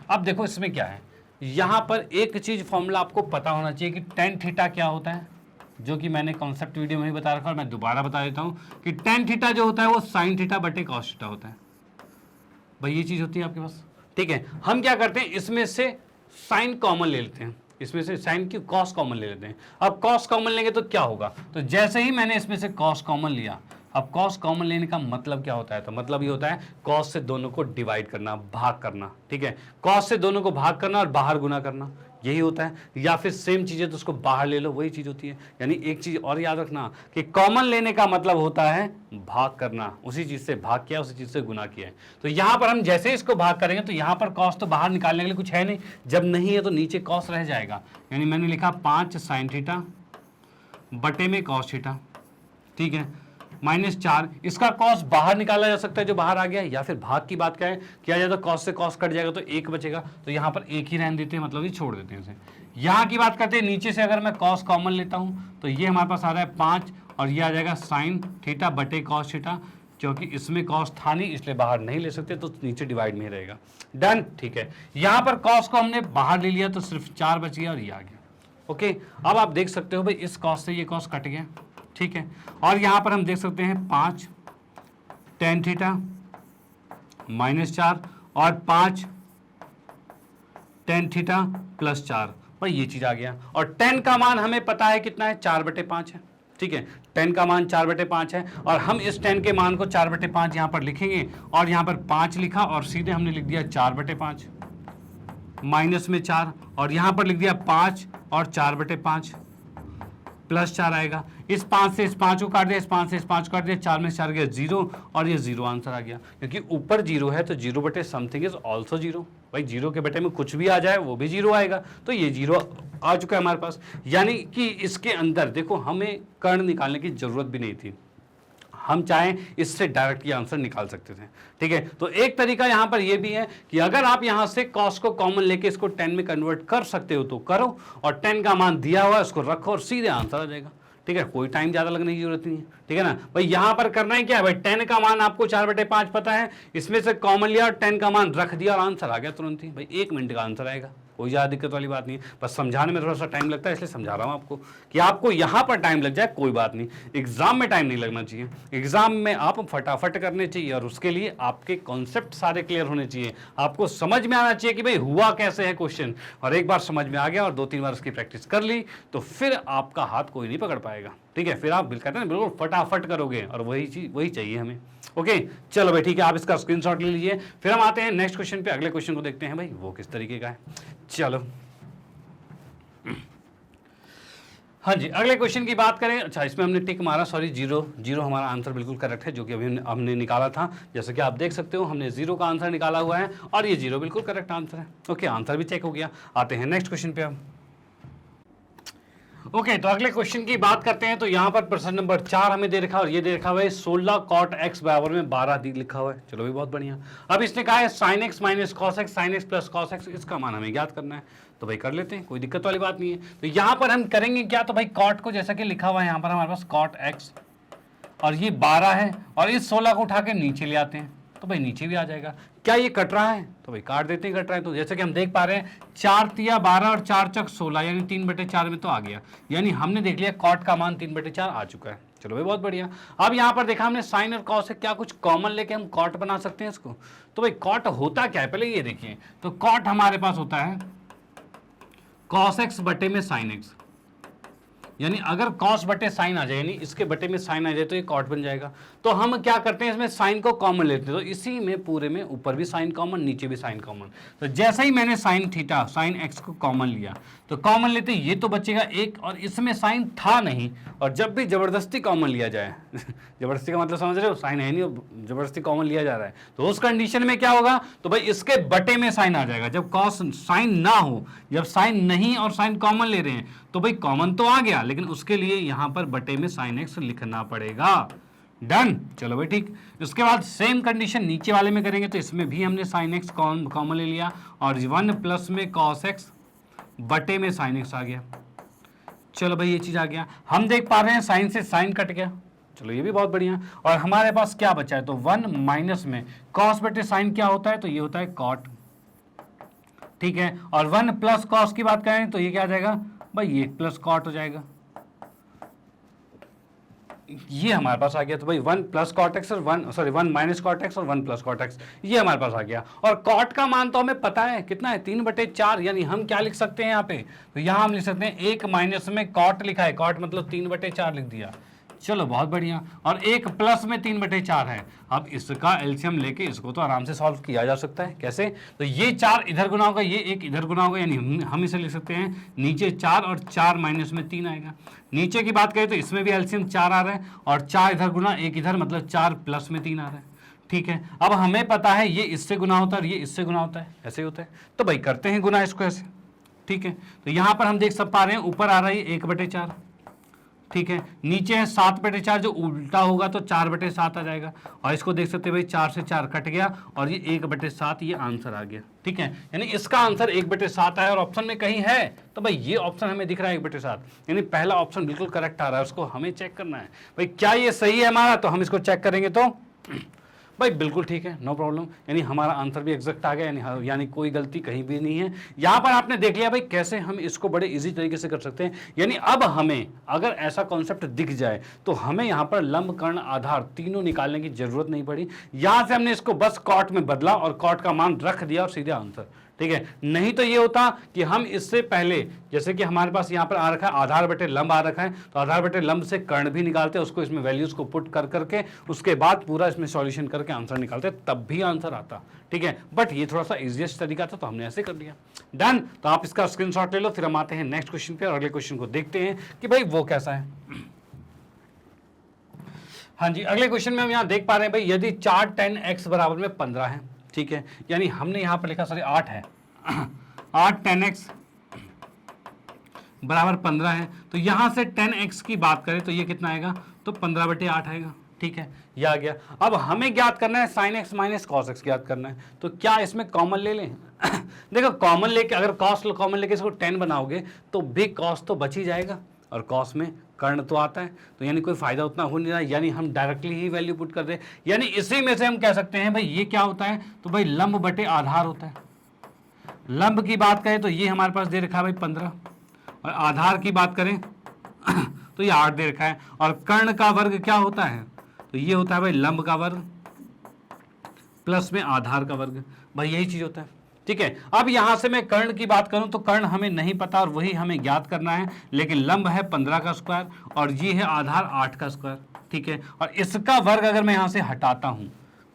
Speaker 1: अब देखो इसमें क्या है, यहाँ पर एक चीज फॉर्मूला आपको पता होना चाहिए कि tan थीटा क्या होता है, जो कि मैंने कॉन्सेप्ट वीडियो में ही बता रखा और मैं दोबारा बता देता हूँ कि tan थीटा जो होता है वो sin थीटा बटे cos थीटा होता है। भाई ये चीज होती है आपके पास। ठीक है, हम क्या करते हैं इसमें से साइन कॉमन ले लेते हैं, इसमें से साइन की कॉस कॉमन ले लेते हैं। अब कॉस कॉमन लेंगे तो क्या होगा, तो जैसे ही मैंने इसमें से कॉस कॉमन लिया, अब कॉस कॉमन लेने का मतलब क्या होता है, तो मतलब ये होता है कॉस से दोनों को डिवाइड करना, भाग करना। ठीक है, कॉस से दोनों को भाग करना और बाहर गुना करना, यही होता है। या फिर सेम चीजें तो उसको बाहर ले लो, वही चीज होती है। यानी एक चीज और याद रखना कि कॉमन लेने का मतलब होता है भाग करना, उसी चीज से भाग किया, उसी चीज से गुना किया है। तो यहां पर हम जैसे इसको भाग करेंगे तो यहां पर कॉस तो बाहर निकालने के लिए कुछ है नहीं, जब नहीं है तो नीचे कॉस रह जाएगा। यानी मैंने लिखा 5 sin थीटा बटे में cos थीटा। ठीक है, -4, इसका कॉस बाहर निकाला जा सकता है जो बाहर आ गया, या फिर भाग की बात किया जाए तो कॉस से कॉस कट जाएगा तो 1 बचेगा, तो यहाँ पर 1 ही रहने देते हैं, मतलब ये छोड़ देते हैं इसे। यहाँ की बात करते हैं नीचे से, अगर मैं कॉस कॉमन लेता हूँ तो ये हमारे पास आ रहा है 5 और ये आ जाएगा sin थीटा बटे cos थीटा, क्योंकि इसमें कॉस था नहीं इसलिए बाहर नहीं ले सकते, तो नीचे डिवाइड में ही रहेगा। डन। ठीक है, यहाँ पर कॉस को हमने बाहर ले लिया तो सिर्फ 4 बच गया और ये आ गया। ओके, अब आप देख सकते हो भाई इस कॉस से ये कॉस कट गया। ठीक है, और यहाँ पर हम देख सकते हैं 5 tan थीटा -4 और 5 tan थीटा +4, भाई ये चीज आ गया। और tan का मान हमें पता है कितना है, 4/5 है। ठीक है, tan का मान 4/5 है और हम इस tan के मान को 4/5 यहाँ पर लिखेंगे और यहाँ पर 5 लिखा और सीधे हमने लिख दिया 4/5 माइनस में 4 और यहाँ पर लिख दिया 5 और 4/5 प्लस 4 आएगा। इस 5 से इस 5 को काट दिया, इस 5 से इस 5 को काट दिया, 4 में 4 गया 0 और ये 0 आंसर आ गया। क्योंकि ऊपर 0 है तो 0 बटे समथिंग इज ऑल्सो 0। भाई 0 के बटे में कुछ भी आ जाए वो भी 0 आएगा, तो ये 0 आ चुका है हमारे पास। यानी कि इसके अंदर देखो हमें कर्ण निकालने की जरूरत भी नहीं थी, हम चाहें इससे डायरेक्ट ये आंसर निकाल सकते थे। ठीक है, तो एक तरीका यहां पर ये भी है कि अगर आप यहां से कॉस को कॉमन लेके इसको 10 में कन्वर्ट कर सकते हो तो करो, और 10 का मान दिया हुआ है उसको रखो और सीधे आंसर आ जाएगा। ठीक है, कोई टाइम ज्यादा लगने की जरूरत नहीं है। ठीक है ना भाई, यहां पर करना है क्या है भाई, 10 का मान आपको 4/5 पता है, इसमें से कॉमन लिया और 10 का मान रख दिया और आंसर आ गया तुरंत ही। भाई 1 मिनट का आंसर आएगा, कोई ज़्यादा दिक्कत वाली बात नहीं है। बस समझाने में थोड़ा सा टाइम लगता है, इसलिए समझा रहा हूँ आपको कि आपको यहाँ पर टाइम लग जाए कोई बात नहीं, एग्जाम में टाइम नहीं लगना चाहिए। एग्जाम में आप फटाफट करने चाहिए और उसके लिए आपके कॉन्सेप्ट सारे क्लियर होने चाहिए, आपको समझ में आना चाहिए कि भाई हुआ कैसे है क्वेश्चन। और एक बार समझ में आ गया और 2-3 बार उसकी प्रैक्टिस कर ली तो फिर आपका हाथ कोई नहीं पकड़ पाएगा। ठीक है, फिर आप कहते हैं ना बिल्कुल फटाफट करोगे, और वही चीज वही चाहिए हमें। ओके चलो भाई ठीक है, आप इसका स्क्रीनशॉट ले लीजिए। फिर हम आते हैं नेक्स्ट क्वेश्चन पे, अगले क्वेश्चन को देखते हैं भाई वो किस तरीके का है। चलो हाँ जी, अगले क्वेश्चन की बात करें। अच्छा, इसमें हमने टिक मारा, सॉरी 0 हमारा आंसर बिल्कुल करेक्ट है, जो कि अभी हमने निकाला था। जैसे कि आप देख सकते हो हमने 0 का आंसर निकाला हुआ है और ये 0 बिल्कुल करेक्ट आंसर है। ओके, आंसर भी चेक हो गया। आते हैं नेक्स्ट क्वेश्चन पे हम। ओके तो अगले क्वेश्चन की बात करते हैं। तो यहाँ पर प्रश्न नंबर 4 हमें दे रखा है और ये दे रखा हुआ है 16 cot x बराबर में 12 दी लिखा हुआ है। चलो भी बहुत बढ़िया। अब इसने कहा है sin x minus cos x, sin x plus cos x, इसका मान हमें ज्ञात करना है। तो भाई कर लेते हैं, कोई दिक्कत वाली बात नहीं है। तो यहाँ पर हम करेंगे क्या, तो भाई cot को जैसा कि लिखा हुआ है यहाँ पर हमारे पास cot x और ये 12 है और इस 16 को उठा के नीचे ले आते हैं तो भाई नीचे भी आ जाएगा। क्या ये कट रहा है, तो भाई काट देते हैं, कट रहा है। तो जैसे कि हम देख पा रहे हैं 4 तिया 12 और 4 चक 16 यानी 3/4 में तो आ गया, यानी हमने देख लिया कॉट का मान 3/4 आ चुका है। चलो भाई बहुत बढ़िया। अब यहाँ पर देखा हमने साइन और कॉस से क्या कुछ कॉमन लेके हम कॉट बना सकते हैं इसको। तो भाई कॉट होता क्या है पहले ये देखिए। तो कॉट हमारे पास होता है कॉस एक्स बटे में साइन एक्स, यानी अगर कॉस बटे साइन आ जाए यानी इसके बटे में साइन आ जाए तो ये कॉट बन जाएगा। तो हम क्या करते हैं इसमें साइन को कॉमन लेते हैं, तो इसी में पूरे में ऊपर भी साइन कॉमन नीचे भी साइन कॉमन। तो जैसे ही मैंने साइन थीटा साइन एक्स को कॉमन लिया तो कॉमन लेते ये तो बचेगा 1 और इसमें साइन था नहीं, और जब भी जबरदस्ती कॉमन लिया जाए जबरदस्ती का मतलब समझ रहे हो, साइन है नहीं जबरदस्ती कॉमन लिया जा रहा है, तो उस कंडीशन में क्या होगा, तो भाई इसके बटे में साइन आ जाएगा। जब कॉस साइन ना हो, जब साइन नहीं और साइन कॉमन ले रहे हैं तो भाई कॉमन तो आ गया लेकिन उसके लिए यहां पर बटे में साइन एक्स लिखना पड़ेगा। डन, चलो भाई ठीक। उसके बाद सेम कंडीशन नीचे वाले में करेंगे, तो इसमें भी हमने साइन एक्स कॉमन ले लिया और 1 प्लस में कॉस एक्स बटे में साइन एक्स आ गया। चलो भाई ये चीज आ गया। हम देख पा रहे हैं साइन से साइन कट गया, चलो ये भी बहुत बढ़िया। और हमारे पास क्या बचा है, तो 1 माइनस में कॉस बटे साइन क्या होता है, तो ये होता है कॉट, ठीक है। और 1 प्लस कॉस की बात करें तो ये क्या आ जाएगा भाई, ये प्लस कॉट हो जाएगा, ये हमारे पास आ गया। तो भाई 1 प्लस कॉट एक्स और 1 माइनस कॉट एक्स और 1 प्लस कॉट एक्स, ये हमारे पास आ गया। और कॉट का मान तो हमें पता है कितना है, 3/4, यानी हम क्या लिख सकते हैं यहाँ पे, तो यहाँ हम लिख सकते हैं 1 माइनस में कॉट लिखा है, कॉट मतलब 3/4 लिख दिया। चलो बहुत बढ़िया। और 1 प्लस में 3/4 है। अब इसका एलसीएम लेके इसको तो आराम से सॉल्व किया जा सकता है। कैसे, तो ये 4 इधर गुना होगा, ये 1 इधर गुना होगा, यानी हम इसे लिख सकते हैं नीचे 4 और 4 माइनस में 3 आएगा। नीचे की बात करें तो इसमें भी एलसीएम 4 आ रहा है और 4 इधर गुना 1 इधर, मतलब 4 प्लस में 3 आ रहा है। ठीक है, अब हमें पता है ये इससे गुना होता है और ये इससे गुना होता है, ऐसे ही होता है। तो भाई करते हैं गुना इसको ऐसे, ठीक है। तो यहाँ पर हम देख सब पा रहे हैं ऊपर आ रहा है 1/4, ठीक है। नीचे है 7/4, जो उल्टा होगा तो 4/7 आ जाएगा। और इसको देख सकते हैं भाई 4 से 4 कट गया और ये 1/7 ये आंसर आ गया, ठीक है। यानी इसका आंसर 1/7 है और ऑप्शन में कहीं है तो भाई ये ऑप्शन हमें दिख रहा है 1/7, यानी पहला ऑप्शन बिल्कुल करेक्ट आ रहा है, उसको हमें चेक करना है भाई क्या ये सही है हमारा। तो हम इसको चेक करेंगे तो भाई बिल्कुल ठीक है, नो प्रॉब्लम, यानी हमारा आंसर भी एग्जैक्ट आ गया, यानी कोई गलती कहीं भी नहीं है। यहाँ पर आपने देख लिया भाई कैसे हम इसको बड़े इजी तरीके से कर सकते हैं। यानी अब हमें अगर ऐसा कॉन्सेप्ट दिख जाए तो हमें यहाँ पर लंब कर्ण आधार तीनों निकालने की जरूरत नहीं पड़ी। यहाँ से हमने इसको बस कॉट में बदला और कॉट का मान रख दिया और सीधे आंसर, ठीक है। नहीं तो ये होता कि हम इससे पहले, जैसे कि हमारे पास यहाँ पर आ रखा है आधार बटे लंब आ रखा है, तो आधार बटे लंब से कर्ण भी निकालते हैं, उसको इसमें वैल्यूज को पुट कर करके उसके बाद पूरा इसमें सॉल्यूशन करके आंसर निकालते, तब भी आंसर आता। ठीक है, बट ये थोड़ा सा इजिएस्ट तरीका था तो हमने ऐसे कर लिया। डन। तो आप इसका स्क्रीनशॉट ले लो, फिर हम आते हैं नेक्स्ट क्वेश्चन पे और अगले क्वेश्चन को देखते हैं कि भाई वो कैसा है। हाँ जी, अगले क्वेश्चन में हम यहाँ देख पा रहे हैं भाई, यदि 4 10 x बराबर में 15 है, ठीक है, यानी हमने यहाँ पर लिखा, सॉरी 8 है 8 10x बराबर 15 है, तो यहाँ से 10x की बात करें तो ये कितना आएगा, तो 15/8 आएगा। ठीक है, ये आ गया। अब हमें ज्ञात करना है sin x minus cos x ज्ञात करना है, तो क्या इसमें कॉमन ले लें? देखो कॉमन लेके, अगर कॉस कॉमन लेके इसको 10 बनाओगे तो भी कॉस तो बच ही जाएगा, और कॉस में कर्ण तो आता है, तो यानी कोई फायदा उतना हो नहीं रहा, यानी हम डायरेक्टली ही वैल्यू पुट कर दे, यानी इसी में से हम कह सकते हैं भाई ये क्या होता है, तो भाई लंब बटे आधार होता है। लंब की बात करें तो ये हमारे पास दे रखा है भाई 15, और आधार की बात करें तो ये 8 दे रखा है, और कर्ण का वर्ग क्या होता है, तो ये होता है भाई लंब का वर्ग प्लस में आधार का वर्ग, भाई यही चीज होता है। ठीक है, अब यहां से मैं कर्ण की बात करूं तो कर्ण हमें नहीं पता और वही हमें ज्ञात करना है, लेकिन लंब है 15 का स्क्वायर और ये है आधार 8 का स्क्वायर। ठीक है, और इसका वर्ग अगर मैं यहां से हटाता हूं,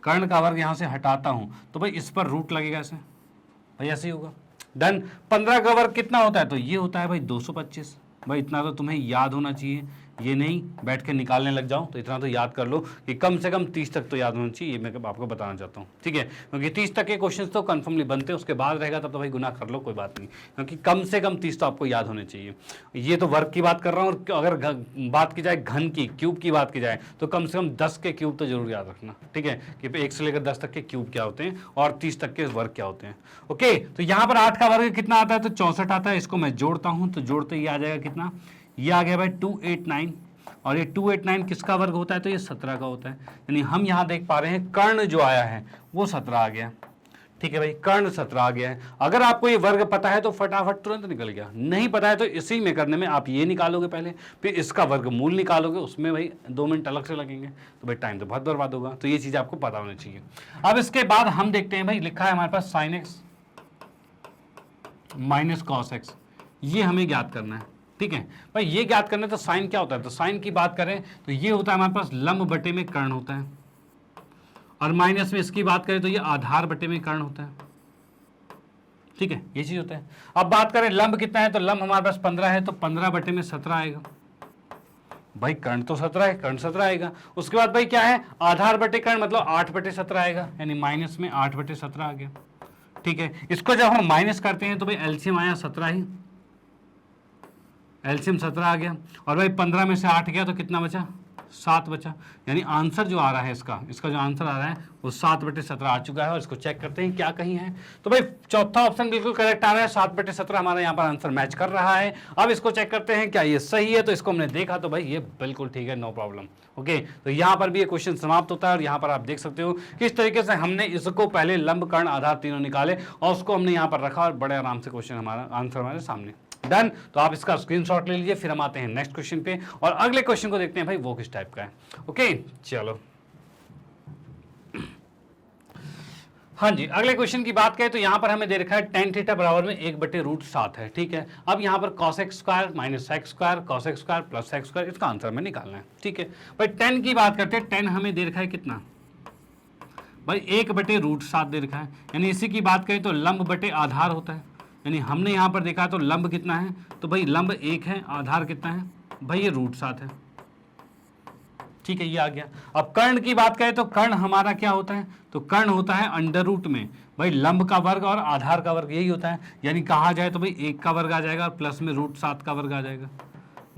Speaker 1: कर्ण का वर्ग यहां से हटाता हूं, तो भाई इस पर रूट लगेगा ऐसे, भाई ऐसे ही होगा। डन। 15 का वर्ग कितना होता है, तो ये होता है भाई 225। भाई इतना तो तुम्हें याद होना चाहिए, ये नहीं बैठ के निकालने लग जाओ, तो इतना तो याद कर लो कि कम से कम 30 तक तो याद होना चाहिए, ये मैं आपको बताना चाहता हूँ। ठीक है, क्योंकि 30 तक के क्वेश्चंस तो कंफर्मली बनते हैं, उसके बाद रहेगा तब तो भाई गुना कर लो, कोई बात नहीं, क्योंकि कम से कम 30 तो आपको याद होने चाहिए। ये तो वर्ग की बात कर रहा हूँ, और अगर बात की जाए घन की, क्यूब की बात की जाए, तो कम से कम 10 के क्यूब तो जरूर याद रखना। ठीक है, कि 1 से लेकर 10 तक के क्यूब क्या होते हैं और 30 तक के वर्ग क्या होते हैं। ओके, तो यहाँ पर 8 का वर्ग कितना आता है, तो 64 आता है। इसको मैं जोड़ता हूँ तो जोड़ते ही आ जाएगा कितना, ये आ गया भाई 289, और ये 289 किसका वर्ग होता है, तो ये 17 का होता है। यानी हम यहाँ देख पा रहे हैं कर्ण जो आया है वो 17 आ गया। ठीक है भाई, कर्ण 17 आ गया है। अगर आपको ये वर्ग पता है तो फटाफट तुरंत निकल गया, नहीं पता है तो इसी में करने में आप ये निकालोगे पहले, फिर इसका वर्गमूल निकालोगे, उसमें भाई 2 मिनट अलग से लगेंगे, तो भाई टाइम तो बहुत बर्बाद होगा। तो ये चीज़ आपको पता होनी चाहिए। अब इसके बाद हम देखते हैं भाई, लिखा है हमारे पास sin x minus cos x, ये हमें ज्ञात करना है। ठीक है भाई, ये ज्ञात करना है तो साइन क्या होता है, तो साइन की बात करें तो ये होता है हमारे पास लंब बटे में कर्ण होता है, और माइनस में इसकी बात करें तो ये आधार बटे में कर्ण होता है। ठीक है, ये चीज होता है। अब बात करें लंब कितना है, तो लंब हमारे पास 15 है, तो 15 बटे में 17 आएगा। भाई कर्ण तो 17 है, कर्ण 17 आएगा। उसके बाद भाई क्या है, आधार बटे कर्ण मतलब 8 बटे 17 आएगा, यानी माइनस में 8 बटे 17 आ गया। ठीक है, इसको जब हम माइनस करते हैं तो भाई एलसीएम आया 17 ही, एलसीएम 17 आ गया, और भाई 15 में से 8 गया तो कितना बचा, 7 बचा। यानी आंसर जो आ रहा है इसका जो आंसर आ रहा है वो 7/17 आ चुका है। और इसको चेक करते हैं क्या कहीं है, तो भाई चौथा ऑप्शन बिल्कुल करेक्ट आ रहा है, 7/17 हमारा यहाँ पर आंसर मैच कर रहा है। अब इसको चेक करते हैं क्या ये सही है, तो इसको हमने देखा तो भाई ये बिल्कुल ठीक है, नो प्रॉब्लम। ओके, तो यहाँ पर भी ये क्वेश्चन समाप्त होता है, और यहाँ पर आप देख सकते हो किस तरीके से हमने इसको पहले लंब कर्ण आधार तीनों निकाले और उसको हमने यहाँ पर रखा, और बड़े आराम से क्वेश्चन हमारा आंसर हमारे सामने। डन। तो आप इसका स्क्रीनशॉट ले लीजिए, फिर हम आते हैं नेक्स्ट क्वेश्चन पे और अगले क्वेश्चन को देखते हैं भाई वो किस टाइप का है। ओके, चलो। हाँ जी, अगले क्वेश्चन की बात करें तो यहाँ पर हमें दे रखा है tan थीटा बराबर में 1/√7 है। ठीक है, अब यहाँ पर cos x square minus x square cos x square plus x square, इसका आंसर हमें निकालना है। ठीक है भाई, tan की बात करते हैं, tan हमें दे रखा है कितना भाई 1/√7 दे रखा है, यानी इसी की बात करें तो लंब बटे आधार होता है। यानी हमने यहाँ पर देखा तो लंब कितना है, तो भाई लंब 1 है, आधार कितना है भाई ये √7 है। ठीक है, ये आ गया। अब कर्ण की बात करें तो कर्ण हमारा क्या होता है, तो कर्ण होता है अंडर रूट में भाई लंब का वर्ग और आधार का वर्ग, यही होता है। यानी कहा जाए तो भाई 1 का वर्ग आ जाएगा और प्लस में √7 का वर्ग आ जाएगा,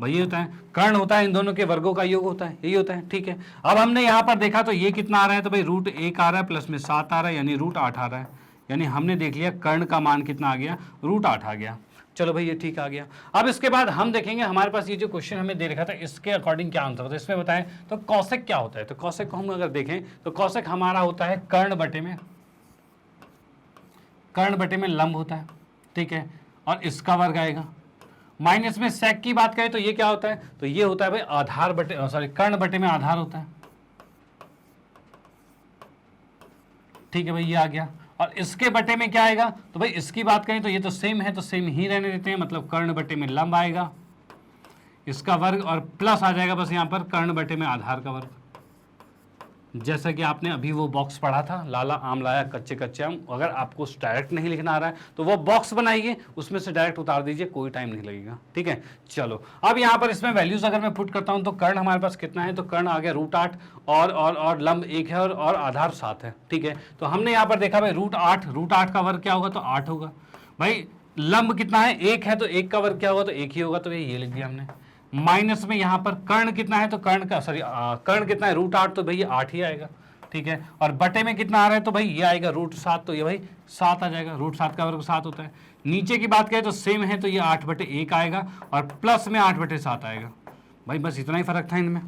Speaker 1: भाई ये होता है। कर्ण होता है इन दोनों के वर्गों का योग होता है, यही होता है। ठीक है, अब हमने यहाँ पर देखा तो ये कितना आ रहा है, तो भाई √1 आ रहा है प्लस में 7 आ रहा है, यानी √8 आ रहा है। यानी हमने देख लिया कर्ण का मान कितना आ गया, √8 आ गया। चलो भाई ये ठीक आ गया। अब इसके बाद हम देखेंगे हमारे पास ये जो क्वेश्चन हमें दे रखा था इसके अकॉर्डिंग क्या आंसर होता है, इसमें बताएं तो कौशिक क्या होता है। तो कौशिक को हम अगर देखें तो कौशिक हमारा होता है कर्ण बटे में लंब होता है। ठीक है, और इसका वर्ग आएगा। माइनस में सेक की बात करें तो ये क्या होता है, तो ये होता है भाई आधार बटे सॉरी कर्ण बटे में आधार होता है। ठीक है भाई, ये आ गया। और इसके बटे में क्या आएगा, तो भाई इसकी बात करें तो ये तो सेम है, तो सेम ही रहने देते हैं, मतलब कर्ण बटे में लंब आएगा इसका वर्ग, और प्लस आ जाएगा बस यहाँ पर कर्ण बटे में आधार का वर्ग। जैसा कि आपने अभी वो बॉक्स पढ़ा था, लाला आम लाया कच्चे कच्चे आम, अगर आपको डायरेक्ट नहीं लिखना आ रहा है तो वो बॉक्स बनाइए, उसमें से डायरेक्ट उतार दीजिए, कोई टाइम नहीं लगेगा। ठीक है, चलो अब यहाँ पर इसमें वैल्यूज अगर मैं पुट करता हूँ तो कर्ण हमारे पास कितना है, तो कर्ण आ गया √8 और लंब 1 है और आधार 7 है। ठीक है, तो हमने यहाँ पर देखा भाई √8 का वर्ग क्या होगा, तो 8 होगा। भाई लंब कितना है, 1 है, तो 1 का वर्ग क्या होगा, तो 1 ही होगा, तो ये लिख दिया हमने। माइनस में यहाँ पर कर्ण कितना है, तो कर्ण कितना है √8, तो भाई ये 8 ही आएगा। ठीक है, और बटे में कितना आ रहा है, तो भाई ये आएगा √7, तो ये भाई 7 आ जाएगा, √7 का वर्ग 7 होता है। नीचे की बात करें तो सेम है, तो ये 8/1 आएगा और प्लस में 8/7 आएगा। भाई बस इतना ही फर्क था इनमें,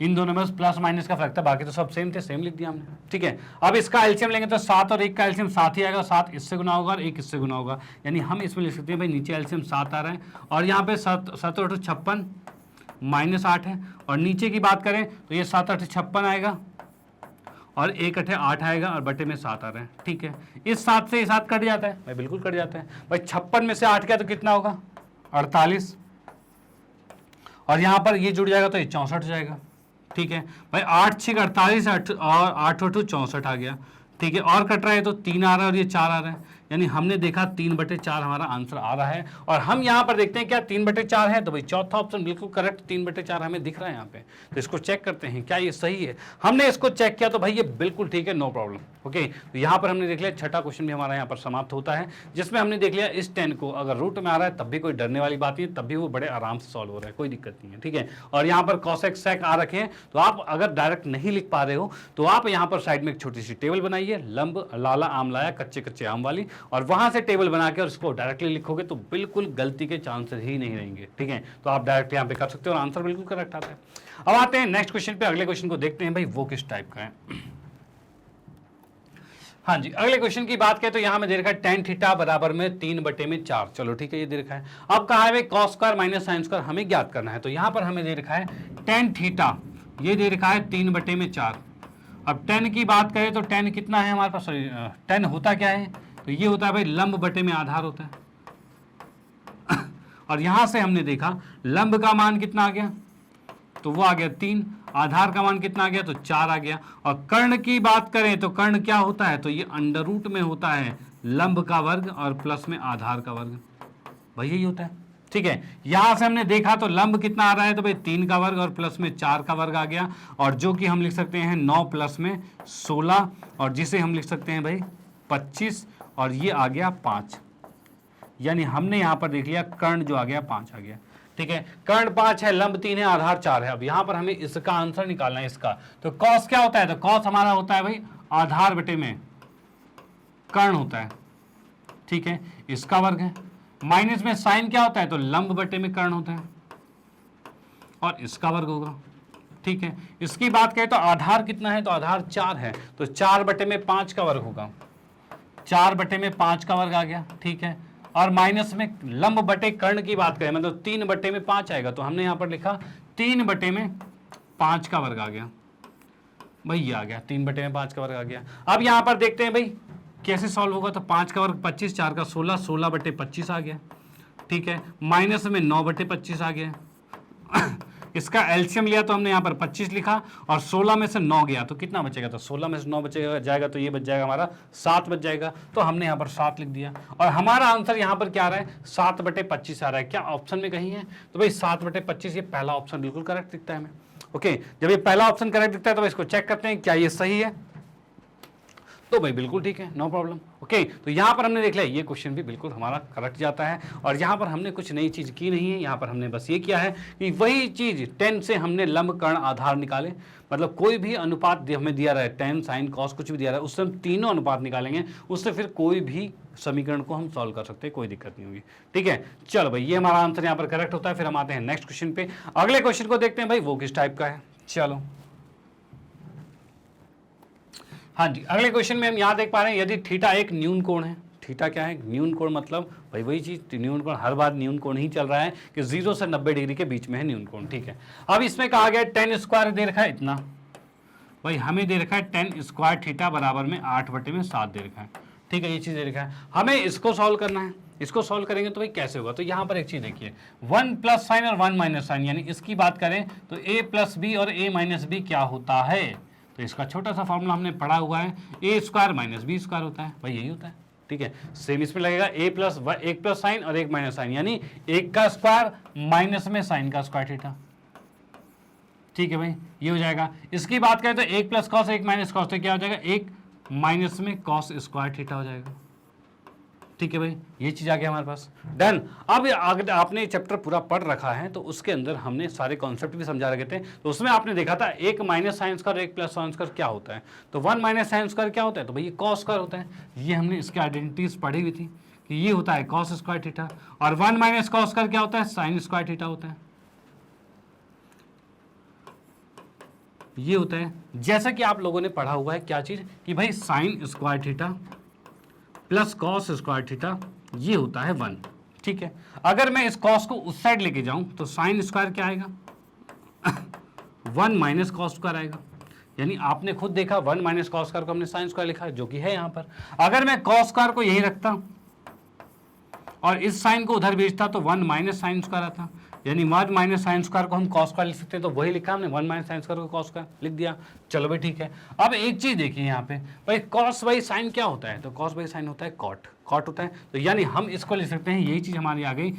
Speaker 1: इन दोनों में प्लस माइनस का फर्क था, बाकी तो सब सेम थे, सेम लिख दिया हमने। ठीक है, अब इसका एलसीएम लेंगे तो 7 और 1 का एलसीएम 7 ही आएगा, 7 इससे गुना होगा और 1 इससे गुना होगा, यानी हम इसमें लिख सकते हैं भाई नीचे एलसीएम 7 आ रहा है और यहाँ पे 7 8 56 -8 है, और नीचे की बात करें तो ये 7 8 56 आएगा और 1 8 8 आएगा और बटे में 7 आ रहा है। ठीक है, इस 7 से ये 7 कट जाता है भाई, बिल्कुल कट जाता है भाई। 56 में से 8 गया तो कितना होगा, 48, और यहाँ पर ये जुड़ जाएगा तो ये 64 हो जाएगा। ठीक है भाई, 8 6 48 और 8 8 64 आ गया। ठीक है, और कट रहा है तो 3 आ रहा है और ये 4 आ रहा है, यानी हमने देखा 3/4 हमारा आंसर आ रहा है। और हम यहाँ पर देखते हैं क्या 3/4 है, तो भाई चौथा ऑप्शन बिल्कुल करेक्ट 3/4 हमें दिख रहा है यहाँ पे। तो इसको चेक करते हैं क्या ये सही है। हमने इसको चेक किया तो भाई ये बिल्कुल ठीक है, नो प्रॉब्लम। ओके, तो यहाँ पर हमने देख लिया, छठा क्वेश्चन भी हमारा यहाँ पर समाप्त होता है, जिसमें हमने देख लिया इस 10 को अगर रूट में आ रहा है तब भी कोई डरने वाली बात नहीं है, तब भी वो बड़े आराम से सॉल्व हो रहा है, कोई दिक्कत नहीं है। ठीक है, और यहाँ पर कॉसेक सेक आ रखे हैं, तो आप अगर डायरेक्ट नहीं लिख पा रहे हो तो आप यहाँ पर साइड में एक छोटी सी टेबल बनाइए, लंब लाला आम लाया कच्चे कच्चे आम वाली, और वहां से टेबल बना के और इसको डायरेक्टली लिखोगे तो बिल्कुल गलती के चांसेस ही नहीं रहेंगे। ठीक है, तो आप डायरेक्ट यहाँ पे कर सकते हो और आंसर बिल्कुल करेक्ट आता है। अब आते हैं नेक्स्ट क्वेश्चन पे, अगले क्वेश्चन को देखते हैं भाई वो किस टाइप का है। हाँ जी, अगले क्वेश्चन की बात करें तो यहाँ में दे रखा है tan थीटा बराबर में 3/4। चलो ठीक है, ये दे रखा है। अब कहा है भाई cos square minus sine square हमें ज्ञात करना है, तो यहाँ पर हमें दे रखा है tan थीटा, ये दे रखा है 3/4। अब tan की बात करें तो tan कितना है हमारे पास, सॉरी tan होता क्या है, तो ये होता है भाई लंब बटे में आधार होता है। और यहां से हमने देखा लंब का मान कितना आ गया, तो वो आ गया 3, आधार का मान कितना आ गया, तो 4 आ गया। और कर्ण की बात करें तो कर्ण क्या होता है, तो ये अंडर रूट में होता है लंब का वर्ग और प्लस में आधार का वर्ग, भाई यही होता है। ठीक है, यहां से हमने देखा तो लंब कितना आ रहा है, तो भाई 3 का वर्ग और प्लस में 4 का वर्ग आ गया, और जो कि हम लिख सकते हैं 9 प्लस में 16, और जिसे हम लिख सकते हैं भाई 25, और ये आ गया 5, यानी हमने यहां पर देख लिया कर्ण जो आ गया 5 आ गया। ठीक है, कर्ण 5 है, लंब 3 है, आधार 4 है। अब यहां पर हमें इसका आंसर निकालना है इसका, तो कॉस क्या होता है, तो कॉस हमारा होता है भाई आधार बटे में कर्ण होता है। ठीक है, इसका वर्ग है। माइनस में साइन क्या होता है, तो लंब बटे में कर्ण होता है और इसका वर्ग होगा। ठीक है, इसकी बात करें तो आधार कितना है, तो आधार 4 है, तो 4/5 का वर्ग होगा, 4/5 का वर्ग आ गया। ठीक है, और माइनस में लंब बटे कर्ण की बात करें मतलब 3/5 आएगा, तो हमने यहां पर लिखा 3/5 का वर्ग आ गया, भाई ये आ गया 3/5 का वर्ग आ गया। अब यहां पर देखते हैं भाई कैसे सॉल्व होगा, तो 5 का वर्ग 25, 4 का 16, 16/25 आ गया। ठीक है, माइनस में 9/25 आ गया। इसका एलसीएम लिया तो हमने यहाँ पर 25 लिखा और 16 में से 9 गया तो कितना बचेगा, तो 16 में से 9 बचेगा जाएगा तो ये बच जाएगा हमारा 7 बच जाएगा, तो हमने यहाँ पर 7 लिख दिया। और हमारा आंसर यहाँ पर क्या आ रहा है, 7/25 आ रहा है। क्या ऑप्शन में कहीं है, तो भाई 7/25 ये पहला ऑप्शन बिल्कुल करेक्ट दिखता है हमें। ओके, जब ये पहला ऑप्शन करेक्ट दिखता है तो इसको चेक करते हैं क्या ये सही है, तो भाई बिल्कुल ठीक है, नो प्रॉब्लम। ओके, तो यहाँ पर हमने देख लिया ये क्वेश्चन भी बिल्कुल हमारा करेक्ट जाता है। और यहाँ पर हमने कुछ नई चीज़ की नहीं है, यहाँ पर हमने बस ये किया है कि वही चीज़ 10 से हमने लंब कर्ण आधार निकाले, मतलब कोई भी अनुपात हमें दिया रहा है, tan sin cos कुछ भी दिया रहा है, उससे हम तीनों अनुपात निकालेंगे, उससे फिर कोई भी समीकरण को हम सॉल्व कर सकते हैं, कोई दिक्कत नहीं होगी। ठीक है, चलो भाई ये हमारा आंसर यहाँ पर करेक्ट होता है। फिर हम आते हैं नेक्स्ट क्वेश्चन पे, अगले क्वेश्चन को देखते हैं भाई वो किस टाइप का है। चलो हाँ जी, अगले क्वेश्चन में हम यहाँ देख पा रहे हैं यदि थीटा एक न्यून कोण है। थीटा क्या है, न्यून कोण, मतलब भाई वही चीज, न्यून कोण हर बार न्यून कोण ही चल रहा है कि 0 से 90 डिग्री के बीच में है न्यून कोण। ठीक है, अब इसमें कहा गया tan स्क्वायर दे रखा है इतना, भाई हमें दे रखा है टेन स्क्वायर थीटा बराबर में 8/7 दे रखा है, ठीक है, ये चीज़ दे रखा है, हमें इसको सॉल्व करना है। इसको सॉल्व करेंगे तो भाई कैसे होगा, तो यहाँ पर एक चीज़ देखिए, 1 प्लस साइन और 1 माइनस साइन, यानी इसकी बात करें तो a प्लस बी और a माइनस बी क्या होता है, तो इसका छोटा सा फॉर्मूला हमने पढ़ा हुआ है, a square minus B square होता है, भाई यही होता है, ठीक है। सेम इसमें लगेगा एक प्लस साइन और एक माइनस साइन, यानी एक का स्क्वायर माइनस में साइन का स्क्वायर थीटा, ठीक है भाई, ये हो जाएगा। इसकी बात करें तो एक प्लस कॉस एक माइनस कॉस, तो क्या हो जाएगा, एक माइनस में कॉस स्क्वायर थीटा हो जाएगा, ठीक है भाई, ये चीज आ गया हमारे पास, डन। अब अगर आपने चैप्टर पूरा पढ़ रखा है तो उसके अंदर हमने सारे कॉन्सेप्ट भी समझा रखे थे, तो उसमें आपने देखा था एक माइनस साइन स्क्वायर एक प्लस साइन स्क्वायर क्या होता है, तो 1 माइनस साइन स्क्वायर क्या होता है, तो भाई ये कॉस स्क्वायर होता है, ये हमने इसकी आइडेंटिटीज पढ़ी हुई थी कि ये होता है कॉस स्क्वायर थीटा, और 1 माइनस कॉस स्क्वायर क्या होता है, साइन स्क्वायर थीटा होता है, ये होता है। जैसा कि आप लोगों ने पढ़ा हुआ है क्या चीज कि भाई sine square theta plus cos square theta ये होता है 1, ठीक है। अगर मैं इस कॉस को उस साइड लेके जाऊं तो साइन स्क्वायर क्या आएगा 1 माइनस कॉस स्क्वायर आएगा, यानी आपने खुद देखा 1 माइनस कॉस स्क्वायर को हमने साइन स्क्वायर लिखा है जो कि है यहाँ पर। अगर मैं कॉस स्क्वायर को यही रखता और इस साइन को उधर भेजता तो 1 माइनस साइन स्क्वायर आता, यानी 1 माइनस साइन स्क्वायर को हम कॉस स्क्वायर लिख सकते हैं, तो वही लिखा हमने 1 माइनस साइन स्क्वायर को कॉस स्क्वायर लिख दिया, चलो भाई ठीक है। अब एक चीज देखिए यहाँ पे भाई कॉस बाई साइन क्या होता है, तो कॉस बाई साइन होता है कॉट, कॉट होता है, तो यानी हम इसको लिख सकते हैं, यही चीज हमारी आ गई,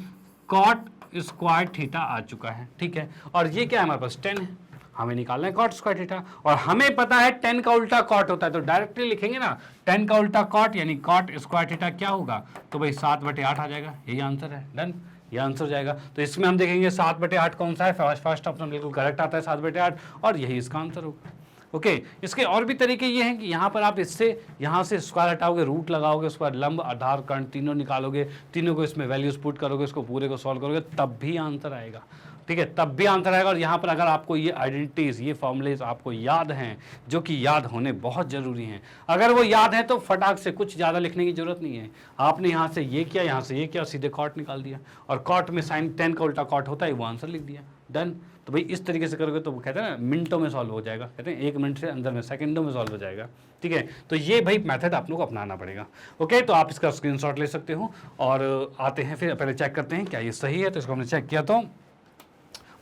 Speaker 1: कॉट स्क्वायर थीटा आ चुका है, ठीक है। और ये क्या है हमारे पास 10 है, हमें निकालना है कॉट स्क्वायर थीटा, और हमें पता है 10 का उल्टा कॉट होता है, तो डायरेक्टली लिखेंगे ना 10 का उल्टा कॉट, यानी कॉट स्क्वायर थीटा क्या होगा, तो भाई 7/8 आ जाएगा, यही आंसर है, डन, ये आंसर हो जाएगा। तो इसमें हम देखेंगे 7/8 कौन सा है, फर्स्ट ऑप्शन बिल्कुल करेक्ट आता है 7/8, और यही इसका आंसर होगा। ओके, इसके और भी तरीके ये हैं कि यहाँ पर आप इससे यहाँ से स्क्वायर हटाओगे, रूट लगाओगे, उसके बाद लंब आधार कर्ण तीनों निकालोगे, तीनों को इसमें वैल्यूज पुट करोगे, इसको पूरे को सॉल्व करोगे, तब भी आंसर आएगा, ठीक है, तब भी आंसर आएगा। और यहाँ पर अगर आपको ये आइडेंटिटीज ये फॉर्मूलेज आपको याद हैं, जो कि याद होने बहुत ज़रूरी हैं, अगर वो याद है तो फटाक से कुछ ज़्यादा लिखने की जरूरत नहीं है, आपने यहाँ से ये किया, यहाँ से ये किया, सीधे कॉट निकाल दिया, और कॉट में साइन 10 का उल्टा कॉट होता है, वो आंसर लिख दिया, डन। तो भाई इस तरीके से करोगे तो कहते हैं ना मिनटों में सॉल्व हो जाएगा, कहते हैं 1 मिनट से अंदर में सेकंडों में सॉल्व हो जाएगा, ठीक है। तो ये भाई मेथड आप लोग को अपनाना पड़ेगा। ओके, तो आप इसका स्क्रीनशॉट ले सकते हो, और आते हैं फिर पहले चेक करते हैं क्या ये सही है, तो इसको हमने चेक किया तो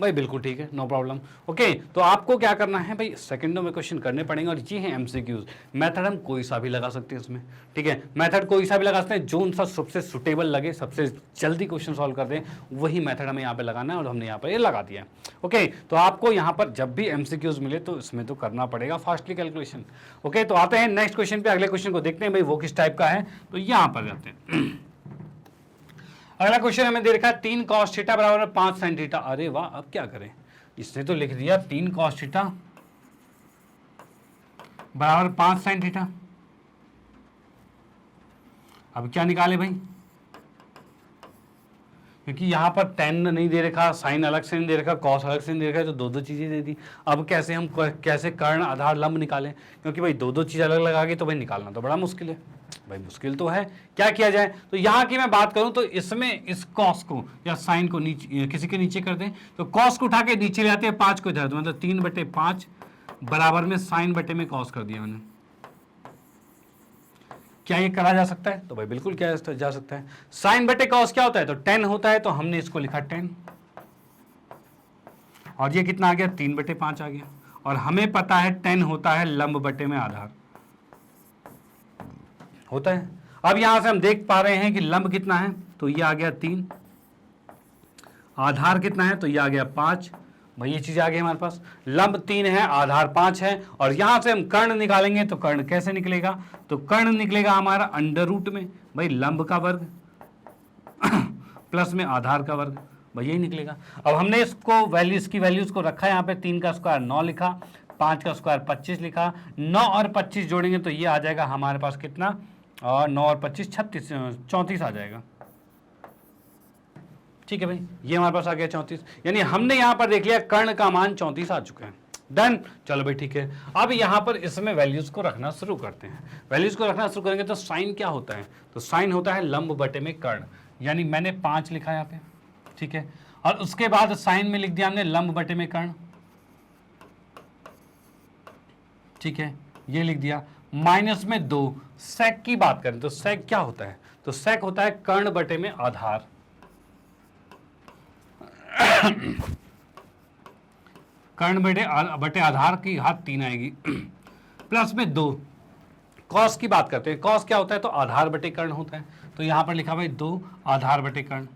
Speaker 1: भाई बिल्कुल ठीक है, नो प्रॉब्लम। ओके, तो आपको क्या करना है भाई, सेकंडों में क्वेश्चन करने पड़ेंगे, और ये है एमसीक्यूज। मेथड हम कोई सा भी लगा सकते हैं इसमें, ठीक है, मेथड कोई सा भी लगा सकते हैं, जो उनसा सबसे सुटेबल लगे, सबसे जल्दी क्वेश्चन सॉल्व कर दें, वही मेथड हमें यहाँ पे लगाना है, और हमने यहाँ पर ये लगा दिया है। ओके, तो आपको यहाँ पर जब भी एमसीक्यूज मिले तो इसमें तो करना पड़ेगा फास्टली कैलकुलेशन। ओके, तो आते हैं नेक्स्ट क्वेश्चन पे, अगले क्वेश्चन को देखते हैं भाई वो किस टाइप का है, तो यहाँ पर जाते हैं। अगला क्वेश्चन हमें दे रखा है 3 cos थीटा बराबर 5 sin थीटा। अरे वाह, अब क्या करें, इसने तो लिख दिया 3 cos थीटा बराबर 5 sin थीटा, अब क्या निकाले भाई, क्योंकि यहाँ पर tan नहीं दे रखा, साइन अलग से नहीं दे रखा, cos अलग से नहीं दे रखा, तो दो चीजें दे दी। अब कैसे हम कैसे कर्ण आधार लंब निकालें, क्योंकि भाई दो चीज अलग लगा के तो भाई निकालना तो बड़ा मुश्किल है, भाई मुश्किल तो है, क्या किया जाए। तो यहाँ की मैं बात करूं तो इसमें इस कॉस को या साइन को नीचे किसी के नीचे कर दें, तो कॉस को उठा के नीचे ले आते हैं, 5 को इधर, मतलब 3/5 बराबर में साइन बटे में कॉस कर दिया मैंने। क्या ये करा जा सकता है, तो भाई बिल्कुल किया जा सकता है। साइन बटे कॉस क्या होता है, तो 10 होता है, तो हमने इसको लिखा 10, और ये कितना आ गया 3/5 आ गया, और हमें पता है 10 होता है लंब बटे में आधार होता है। अब यहां से हम देख पा रहे हैं कि लंब कितना है, तो ये आ गया 3, आधार कितना है, तो ये आ गया 5, भाई ये चीज आ गई हमारे पास, लंब 3 है, आधार 5 है, और यहां से हम कर्ण निकालेंगे, तो कर्ण कैसे निकलेगा, तो कर्ण निकलेगा हमारा अंडर रूट में भाई लंब का वर्ग प्लस में आधार का वर्ग, भाई यही निकलेगा। अब हमने इसको इसकी वैल्यूज को रखा है यहाँ पे, 3 का स्क्वायर 9 लिखा, 5 का स्क्वायर 25 लिखा, 9 और 25 जोड़ेंगे तो ये आ जाएगा हमारे पास कितना, और 9 और 25 36 34 आ जाएगा, ठीक है भाई, ये हमारे पास आ गया 34, यानी हमने यहां पर देख लिया कर्ण का मान 34 आ चुके हैं, डन। चलो भाई ठीक है, अब यहां पर इसमें वैल्यूज को रखना शुरू करते हैं। वैल्यूज को रखना शुरू करेंगे तो साइन क्या होता है, तो साइन होता है लंब बटे में कर्ण, यानी मैंने 5 लिखा यहाँ पे, ठीक है, और उसके बाद साइन में लिख दिया हमने लंब बटे में कर्ण, ठीक है, ये लिख दिया। माइनस में 2, सेक की बात करें तो सेक क्या होता है, तो सेक होता है कर्ण बटे में आधार। कर्ण बटे आधार की घात 3 आएगी। प्लस में 2, कॉस की बात करते हैं। कॉस क्या होता है, तो आधार बटे कर्ण होता है। तो यहां पर लिखा भाई 2 आधार बटे कर्ण,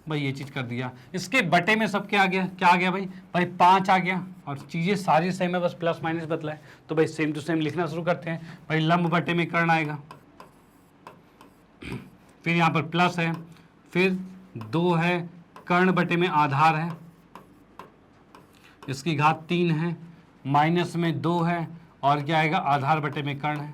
Speaker 1: भाई ये चीज कर दिया। इसके बटे में सब क्या आ गया, क्या आ गया भाई, 5 आ गया। और चीजें सारी सेम है, बस प्लस माइनस बदला है। तो भाई सेम टू सेम लिखना शुरू करते हैं। भाई लंब बटे में कर्ण आएगा, फिर यहां पर प्लस है, फिर 2 है, कर्ण बटे में आधार है, इसकी घात 3 है, माइनस में 2 है, और क्या आएगा, आधार बटे में कर्ण है।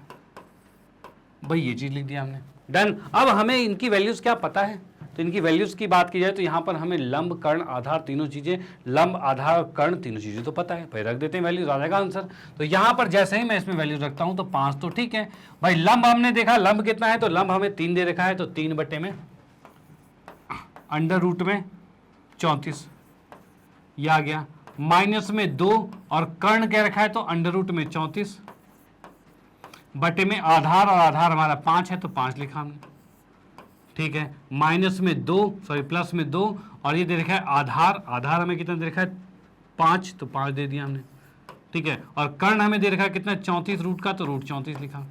Speaker 1: भाई ये चीज लिख दिया हमने, डन। अब हमें इनकी वैल्यूज क्या पता है, तो इनकी वैल्यूज की बात की जाए तो यहां पर हमें लंब कर्ण आधार तीनों चीजें, लंब आधार कर्ण तीनों चीजें तो पता है। भाई रख देते हैं, वैल्यूज आ जाएगा आंसर। तो यहां पर जैसे ही मैं इसमें वैल्यूज रखता हूं तो 5 तो ठीक है। भाई लंब हमने देखा, लंब कितना है, तो लंब हमें 3 दे रखा है, तो 3 बटे में अंडर रूट में 34 ये आ गया। माइनस में 2 और कर्ण क्या रखा है, तो अंडर रूट में 34 बटे में आधार, और आधार हमारा 5 है तो 5 लिखा हमने, ठीक है। माइनस में 2, सॉरी प्लस में 2, और ये दे रखा है आधार, आधार हमें कितना दे रखा है 5, तो 5 दे दिया हमने, ठीक है। और कर्ण हमें दे रखा है कितना 34 रूट का, तो रूट 34 लिखा।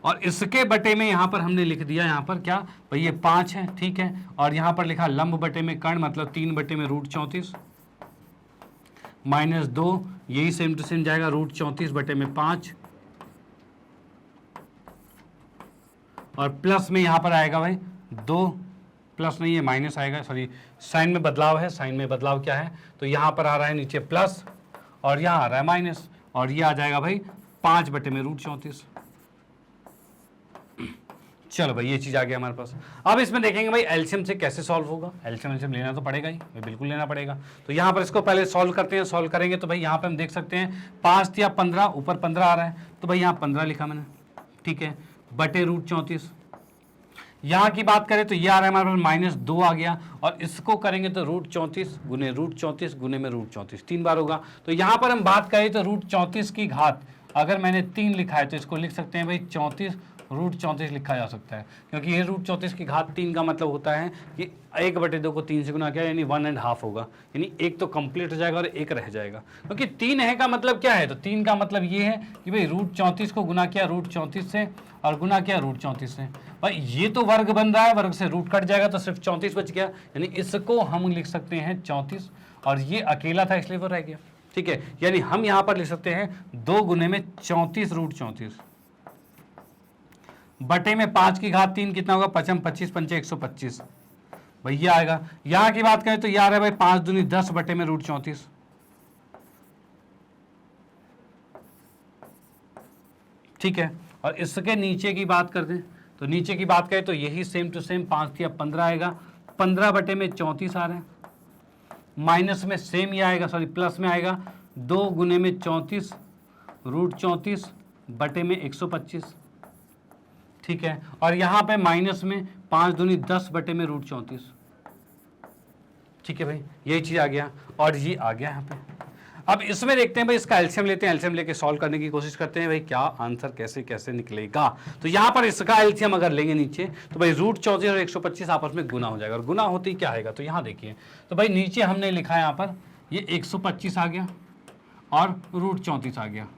Speaker 1: और इसके बटे में यहां पर हमने लिख दिया, यहां पर क्या भाई ये 5 है, ठीक है। और यहां पर लिखा लंब बटे में कर्ण, मतलब 3 बटे में रूट 34 माइनस 2, यही सेम टू सेम जाएगा, रूट 34 बटे में 5, और प्लस में यहां पर आएगा भाई 2, प्लस नहीं है माइनस आएगा, सॉरी साइन में बदलाव है। साइन में बदलाव क्या है, तो यहां पर आ रहा है नीचे प्लस और यहां आ रहा है माइनस, और ये आ जाएगा भाई 5 बटे में रूट 34। चलो भाई ये चीज आ गया हमारे पास। अब इसमें देखेंगे भाई एलसीएम से कैसे सॉल्व होगा। एलसीएम लेना तो पड़ेगा ही भाई, बिल्कुल लेना पड़ेगा। तो यहाँ पर इसको पहले सॉल्व करते हैं। सॉल्व करेंगे तो भाई यहाँ पे हम देख सकते हैं 5 या 15, ऊपर 15 आ रहा है, तो भाई यहाँ 15 लिखा मैंने, ठीक है, बटे रूट 34। यहाँ की बात करें तो ये आ रहा है हमारे पास माइनस 2 आ गया, और इसको करेंगे तो रूट 34 गुने रूट 34 गुने में रूट 34 3 बार होगा। तो यहाँ पर हम बात करें तो रूट 34 की घात अगर मैंने 3 लिखा है तो इसको लिख सकते हैं भाई 34 रूट 34 लिखा जा सकता है, क्योंकि ये रूट 34 की घात 3 का मतलब होता है कि 1/2 को 3 से गुना किया यानी 1.5 होगा, यानी एक तो कंप्लीट हो जाएगा और एक रह जाएगा। क्योंकि 3 है का मतलब क्या है, तो 3 का मतलब ये है कि भाई रूट 34 को गुना किया रूट 34 से और गुना किया रूट 34 से। भाई ये तो वर्ग बन रहा है, वर्ग से रूट कट जाएगा तो सिर्फ 34 बच गया, यानी इसको हम लिख सकते हैं 34, और ये अकेला था इसलिए वो रह गया, ठीक है। यानी हम यहाँ पर लिख सकते हैं 2 गुने में 34 रूट 34 बटे में 5 की घात 3 कितना होगा, 5 25 पंचे 125 भाई ये आएगा। यहां की बात करें तो ये आ रहा है भाई 5 दूनी 10 बटे में रूट 34, ठीक है। और इसके नीचे की बात करते हैं तो नीचे की बात करें तो यही सेम टू सेम 5 या 15 आएगा, 15 बटे में 34 आ रहा है, माइनस में सेम ही आएगा, सॉरी प्लस में आएगा 2 गुने में 34 रूट 34 बटे में 125, ठीक है। और यहाँ पे माइनस में 5 दूनी 10 बटे में रूट 34, ठीक है भाई, यही चीज आ गया और ये आ गया यहाँ पे। अब इसमें देखते हैं भाई, इसका एलसीएम लेते हैं, एलसीएम लेके सॉल्व करने की कोशिश करते हैं भाई क्या आंसर कैसे कैसे निकलेगा। तो यहाँ पर इसका एलसीएम अगर लेंगे नीचे तो भाई रूट 34 और 125 आपस में गुना हो जाएगा, और गुना होते ही क्या आएगा, तो यहाँ देखिए तो भाई नीचे हमने लिखा है यहाँ पर ये 125 आ गया और रूट 34 आ गया,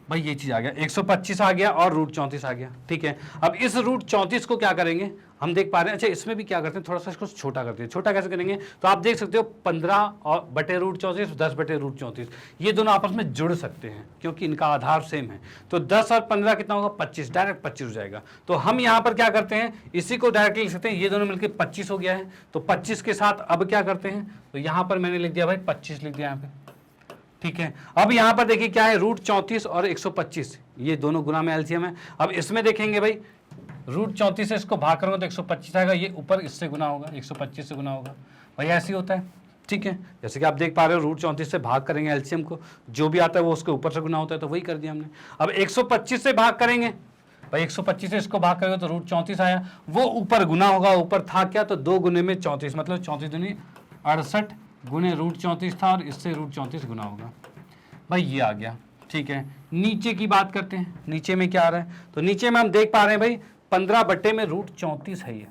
Speaker 1: भाई ये चीज आ गया 125 आ गया और रूट 34 आ गया, ठीक है। अब इस रूट 34 को क्या करेंगे हम देख पा रहे हैं, अच्छा इसमें भी क्या करते हैं थोड़ा सा इसको छोटा करते हैं। छोटा कैसे करेंगे, तो आप देख सकते हो 15 और बटे रूट 34 10 बटे रूट 34 ये दोनों आपस में जुड़ सकते हैं क्योंकि इनका आधार सेम है। तो 10 और 15 कितना होगा 25, डायरेक्ट 25 हो जाएगा। तो हम यहाँ पर क्या करते हैं, इसी को डायरेक्टली लिख सकते हैं, ये दोनों मिलकर 25 हो गया है। तो 25 के साथ अब क्या करते हैं, तो यहाँ पर मैंने लिख दिया भाई 25 लिख दिया यहाँ पे, ठीक है। अब यहां पर देखिए क्या है, रूट 34 और 125 ये दोनों गुना में एलसीएम है। अब इसमें देखेंगे भाई रूट 34 से इसको भाग करूंगा तो 125 आएगा, ये ऊपर इससे गुना होगा 125 से गुना होगा, भाई ऐसे ही होता है, ठीक है। जैसे कि आप देख पा रहे हो रूट 34 से भाग करेंगे एलसीएम को, जो भी आता है वो उसके ऊपर से गुना होता है, तो वही कर दिया हमने। अब 125 से भाग करेंगे भाई, 125 से इसको भाग करेंगे तो रूट 34 आया, वो ऊपर गुना होगा, ऊपर था क्या तो 2 गुने में 34 मतलब 34 दूनी 68 गुने रूट 34 था और इससे रूट 34 गुना होगा। भाई ये आ गया, ठीक है। नीचे की बात करते हैं, नीचे में क्या आ रहा है, तो नीचे में हम देख पा रहे हैं भाई 15 बटे में रूट 34 है ये,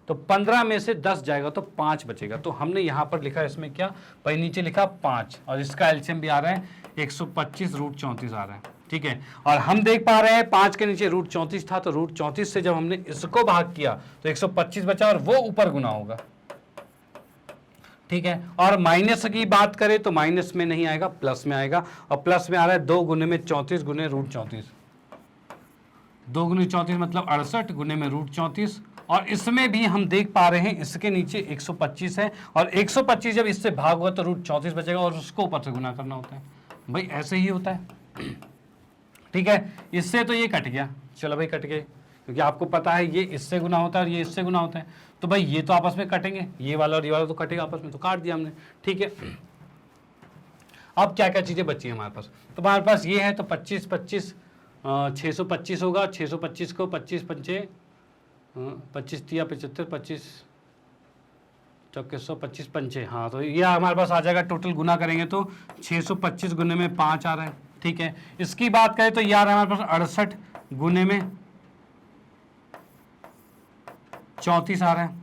Speaker 1: तो 15 में से 10 जाएगा तो 5 बचेगा। तो हमने यहाँ पर लिखा इसमें क्या भाई, नीचे लिखा 5 और इसका एलसीएम भी आ रहा है 125 रूट 34 आ रहा है, ठीक है। और हम देख पा रहे हैं 5 के नीचे रूट 34 था, तो रूट 34 से जब हमने इसको भाग किया तो 125 बचा और वो ऊपर गुना होगा, ठीक है। और माइनस की बात करें तो माइनस में नहीं आएगा, प्लस में आएगा, और प्लस में आ रहा है 2 गुने में 34 गुने रूट 34, 2 गुने 34 मतलब 68 गुने में रूट 34। और इसमें भी हम देख पा रहे हैं इसके नीचे 125 है, और 125 जब इससे भाग हुआ तो रूट 34 बचेगा और उसको ऊपर से गुना करना होता है। भाई ऐसे ही होता है, ठीक है। इससे तो ये कट गया, चलो भाई कट गए, क्योंकि आपको पता है ये इससे गुना होता है और ये इससे गुना होता है, तो भाई ये तो आपस में कटेंगे, ये वाला और ये वाला तो कटेगा आपस में, तो काट दिया हमने, ठीक है। अब क्या क्या चीज़ें बची हैं हमारे पास, तो हमारे पास ये है, तो 25 25 625 होगा, 625 को 25 पंचे 25 तिया 75, 25 चौके 125 पंचे, हाँ, तो ये हमारे पास आ जाएगा। टोटल गुना करेंगे तो 625 गुने में 5 आ रहा है, ठीक है। इसकी बात करें तो ये आ रहा है हमारे पास 68 गुने में 34 आ रहा है,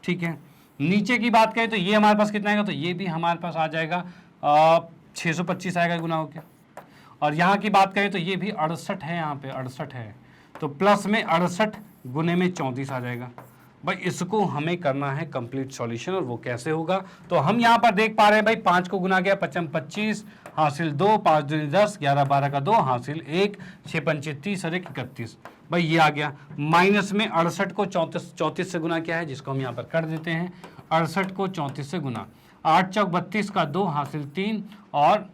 Speaker 1: ठीक है। नीचे की बात करें तो ये हमारे पास कितना आएगा, तो ये भी हमारे पास आ जाएगा 625 आएगा गुना हो गया। और यहाँ की बात करें तो ये भी 68 है, यहाँ पे 68 है, तो प्लस में 68 गुने में 34 आ जाएगा। भाई इसको हमें करना है कंप्लीट सॉल्यूशन, और वो कैसे होगा, तो हम यहाँ पर देख पा रहे हैं भाई 5 को गुना गया 5 25 हासिल 2, 5 दूनी 10, 11 12 का 2 हासिल 1, 6 पंचे 30 और 1 31। भाई ये आ गया। माइनस में 68 को 34 से गुना किया है, जिसको हम यहाँ पर कर देते हैं, 68 को 34 से गुना, 8 चौक 32 का 2 हासिल 3 और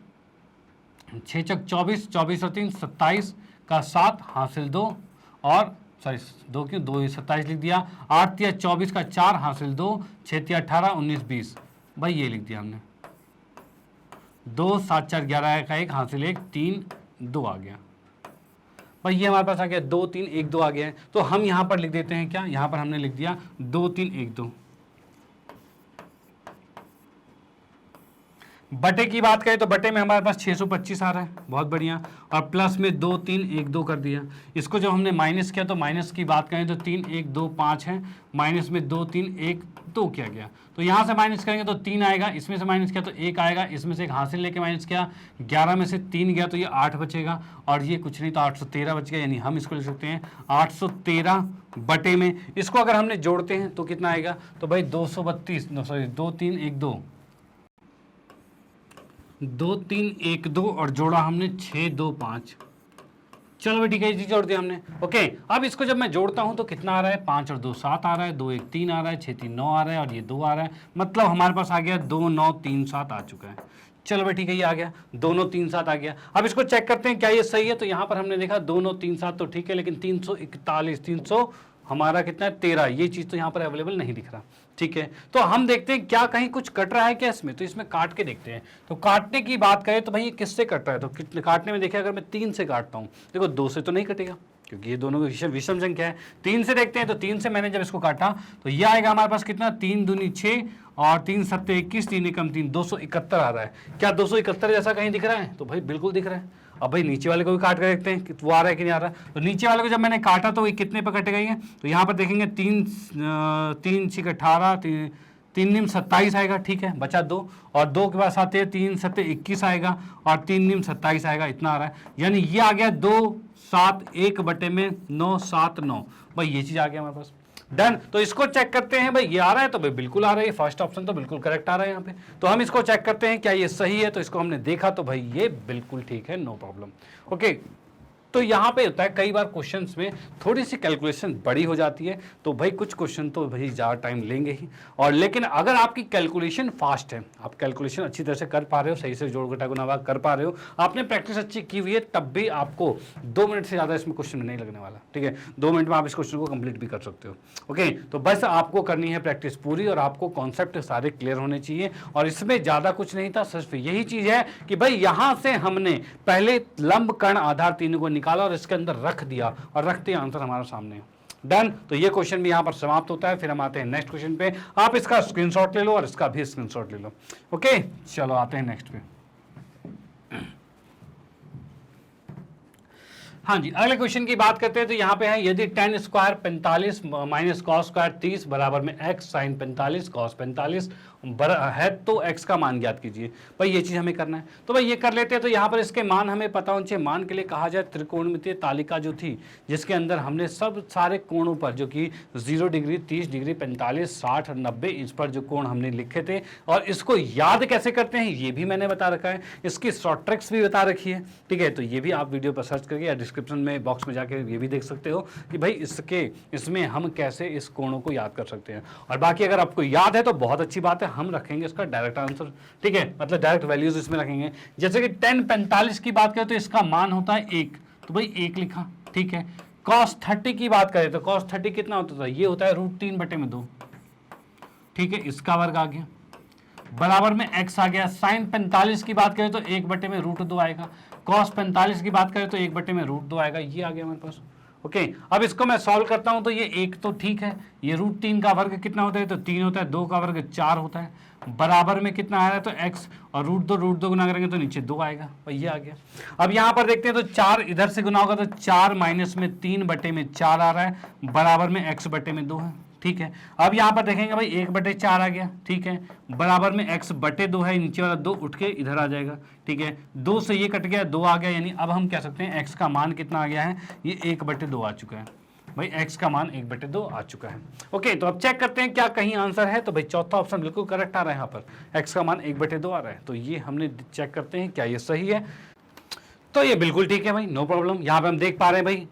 Speaker 1: 6 चौक 24, 24 और 3 27 का 7 हासिल 2 और सॉरी 2 क्यों 2 27 लिख दिया, 8 तिया 24 का 4 हासिल 2, 6 तिया 18 19 20। भाई ये लिख दिया हमने, 2 7 4 11 का 1 हासिल 1 3 2 आ गया। भाई ये हमारे पास आ गया 2 3 1 2 आ गया है, तो हम यहाँ पर लिख देते हैं क्या, यहाँ पर हमने लिख दिया 2 3 1 2। बटे की बात करें तो बटे में हमारे पास 625 आ रहा है, बहुत बढ़िया, और प्लस में 2 3 1 2 कर दिया। इसको जब हमने माइनस किया तो माइनस की बात करें तो 3 1 2 5 है, माइनस में 2 3 1 2 किया गया, तो यहाँ से माइनस करेंगे तो 3 आएगा, इसमें से माइनस किया तो 1 आएगा, इसमें से एक हासिल लेके माइनस किया, 11 में से 3 गया तो ये 8 बचेगा, और ये कुछ नहीं तो 813 बच गया, यानी हम इसको लिख सकते हैं 813 बटे में। इसको अगर हमने जोड़ते हैं तो कितना आएगा, तो भाई 232 सॉरी 2 3 1 2 2 3 1 2 और जोड़ा हमने 6 2 5। चलो भाई ठीक है, ये जोड़ दिया हमने, ओके। अब इसको जब मैं जोड़ता हूं तो कितना आ रहा है, 5 और 2 7 आ रहा है, 2 1 3 आ रहा है, 6 3 9 आ रहा है और ये 2 आ रहा है, मतलब हमारे पास आ गया 2 9 3 7 आ चुका है। चलो भाई ठीक है, ये आ गया 2 9 3 7 आ गया। अब इसको चेक करते हैं क्या ये सही है, तो यहाँ पर हमने देखा 2 9 3 7 तो ठीक है, लेकिन 341 300 हमारा कितना है 13, ये चीज़ तो यहाँ पर अवेलेबल नहीं दिख रहा, ठीक है। तो हम देखते हैं क्या कहीं कुछ कट रहा है क्या इसमें, तो इसमें काट के देखते हैं। तो काटने की बात करें तो भाई ये किससे कट रहा है, तो काटने में देखिए अगर मैं 3 से काटता हूँ, देखो 2 से तो नहीं कटेगा क्योंकि ये दोनों विषम संख्या है। 3 से देखते हैं, तो 3 से मैंने जब इसको काटा तो ये आएगा हमारे पास कितना, 3 दूनी 6 और 3 सत्ते 21, 3 एकम 3 271 आ रहा है। क्या 271 जैसा कहीं दिख रहा है, तो भाई बिल्कुल दिख रहा है। अब भाई नीचे वाले को भी काट कर देखते हैं कि वो आ रहा है कि नहीं आ रहा है। तो नीचे वाले को जब मैंने काटा तो ये कितने पर कट गई है, तो यहाँ पर देखेंगे 3 6 18 3 निम 27 आएगा, ठीक है, बचा 2 और 2 के बाद साथ 3 सत्ते 21 आएगा और 3 निम 27 आएगा, इतना आ रहा है। यानी ये आ गया 2 7 1 बटे में 9 7 9। भाई ये चीज़ आ गया हमारे पास, डन। तो इसको चेक करते हैं, भाई ये आ रहा है तो भाई बिल्कुल आ रहा है, फर्स्ट ऑप्शन तो बिल्कुल करेक्ट आ रहा है यहाँ पे। तो हम इसको चेक करते हैं क्या ये सही है, तो इसको हमने देखा तो भाई ये बिल्कुल ठीक है, नो प्रॉब्लम, ओके। तो यहाँ पे होता है कई बार क्वेश्चंस में थोड़ी सी कैलकुलेशन बड़ी हो जाती है, तो भाई कुछ क्वेश्चन तो भाई ज़्यादा टाइम लेंगे ही, और लेकिन अगर आपकी कैलकुलेशन फास्ट है, आप कैलकुलेशन अच्छी तरह से कर पा रहे हो, सही से जोड़ घटा गुणा भाग कर पा रहे हो, आपने प्रैक्टिस अच्छी की हुई है, तब भी आपको 2 मिनट से ज़्यादा इसमें क्वेश्चन नहीं लगने वाला, ठीक है। 2 मिनट में आप इस क्वेश्चन को कंप्लीट भी कर सकते हो, ओके। तो बस आपको करनी है प्रैक्टिस पूरी, और आपको कॉन्सेप्ट सारे क्लियर होने चाहिए, और इसमें ज़्यादा कुछ नहीं था, सिर्फ यही चीज़ है कि भाई यहाँ से हमने पहले लंब कर्ण आधार तीनों को निकाला और इसके अंदर रख दिया, और रखते आंसर हमारे सामने, डन। तो ये क्वेश्चन भी यहाँ पर समाप्त होता है। फिर हम आते हैं नेक्स्ट क्वेश्चन पे। आप इसका स्क्रीनशॉट ले लो और इसका भी स्क्रीनशॉट ले लो। ओके, चलो आते हैं नेक्स्ट पे। हाँ जी, अगले क्वेश्चन की बात करते हैं तो यहाँ पे है, यदि tan square 45 minus cos square 30 बराबर में x साइन 45 कॉस 45 है तो x का मान ज्ञात कीजिए। भाई ये चीज हमें करना है, तो भाई ये कर लेते हैं। तो यहाँ पर इसके मान हमें पता होने चाहिए। मान के लिए कहा जाए त्रिकोणमितीय तालिका जो थी, जिसके अंदर हमने सब सारे कोणों पर, जो कि 0 डिग्री, 30 डिग्री, 45, 60 और 90, इस पर जो कोण हमने लिखे थे, और इसको याद कैसे करते हैं ये भी मैंने बता रखा है, इसकी शॉर्ट ट्रिक्स भी बता रखी है। ठीक है, तो ये भी आप वीडियो पर सर्च करके या डिस्क्रिप्शन में बॉक्स में जाके ये भी देख सकते हो कि भाई इसमें हम कैसे इस कोणों को याद कर सकते हैं। और बाकी अगर आपको याद है तो बहुत अच्छी बात है, हम रखेंगे इसका डायरेक्ट आंसर। ठीक है, मतलब डायरेक्ट वैल्यूज इसमें रखेंगे। जैसे कि tan 45 की बात करें तो इसका मान होता है 1, तो भाई 1 लिखा। ठीक है, cos 30 की बात करें तो cos 30 कितना होता था, ये होता है √3/2। ठीक है, इसका वर्ग आ गया, बराबर में x आ गया। sin 45 की बात करें तो 1/√2 आएगा। cos 45 की बात करें तो 1/√2 आएगा। ये आ गया हमारे पास। ओके, अब इसको मैं सॉल्व करता हूं तो ये 1 तो ठीक है, ये √3 का वर्ग कितना होता है, तो 3 होता है, 2 का वर्ग 4 होता है, बराबर में कितना आ रहा है, तो x, और √2 गुना करेंगे तो नीचे 2 आएगा। और ये आ गया। अब यहाँ पर देखते हैं तो 4 इधर से गुना होगा तो 4 माइनस में 3/4 आ रहा है, बराबर में x/2 है। ठीक है, अब यहाँ पर देखेंगे भाई 1/4 आ गया। ठीक है, बराबर में x/2 है, नीचे वाला 2 उठ के इधर आ जाएगा। ठीक है, 2 से ये कट गया, 2 आ गया, यानी अब हम कह सकते हैं x का मान कितना आ गया है, ये 1/2 आ चुका है। भाई x का मान 1/2 आ चुका है। ओके, तो अब चेक करते हैं क्या कहीं आंसर है। तो भाई चौथा ऑप्शन बिल्कुल करेक्ट आ रहा है, यहाँ पर x का मान 1/2 आ रहा है। तो ये हमने चेक करते हैं क्या ये सही है। तो ये बिल्कुल ठीक है भाई, नो प्रॉब्लम। यहाँ पे हम देख पा रहे हैं भाई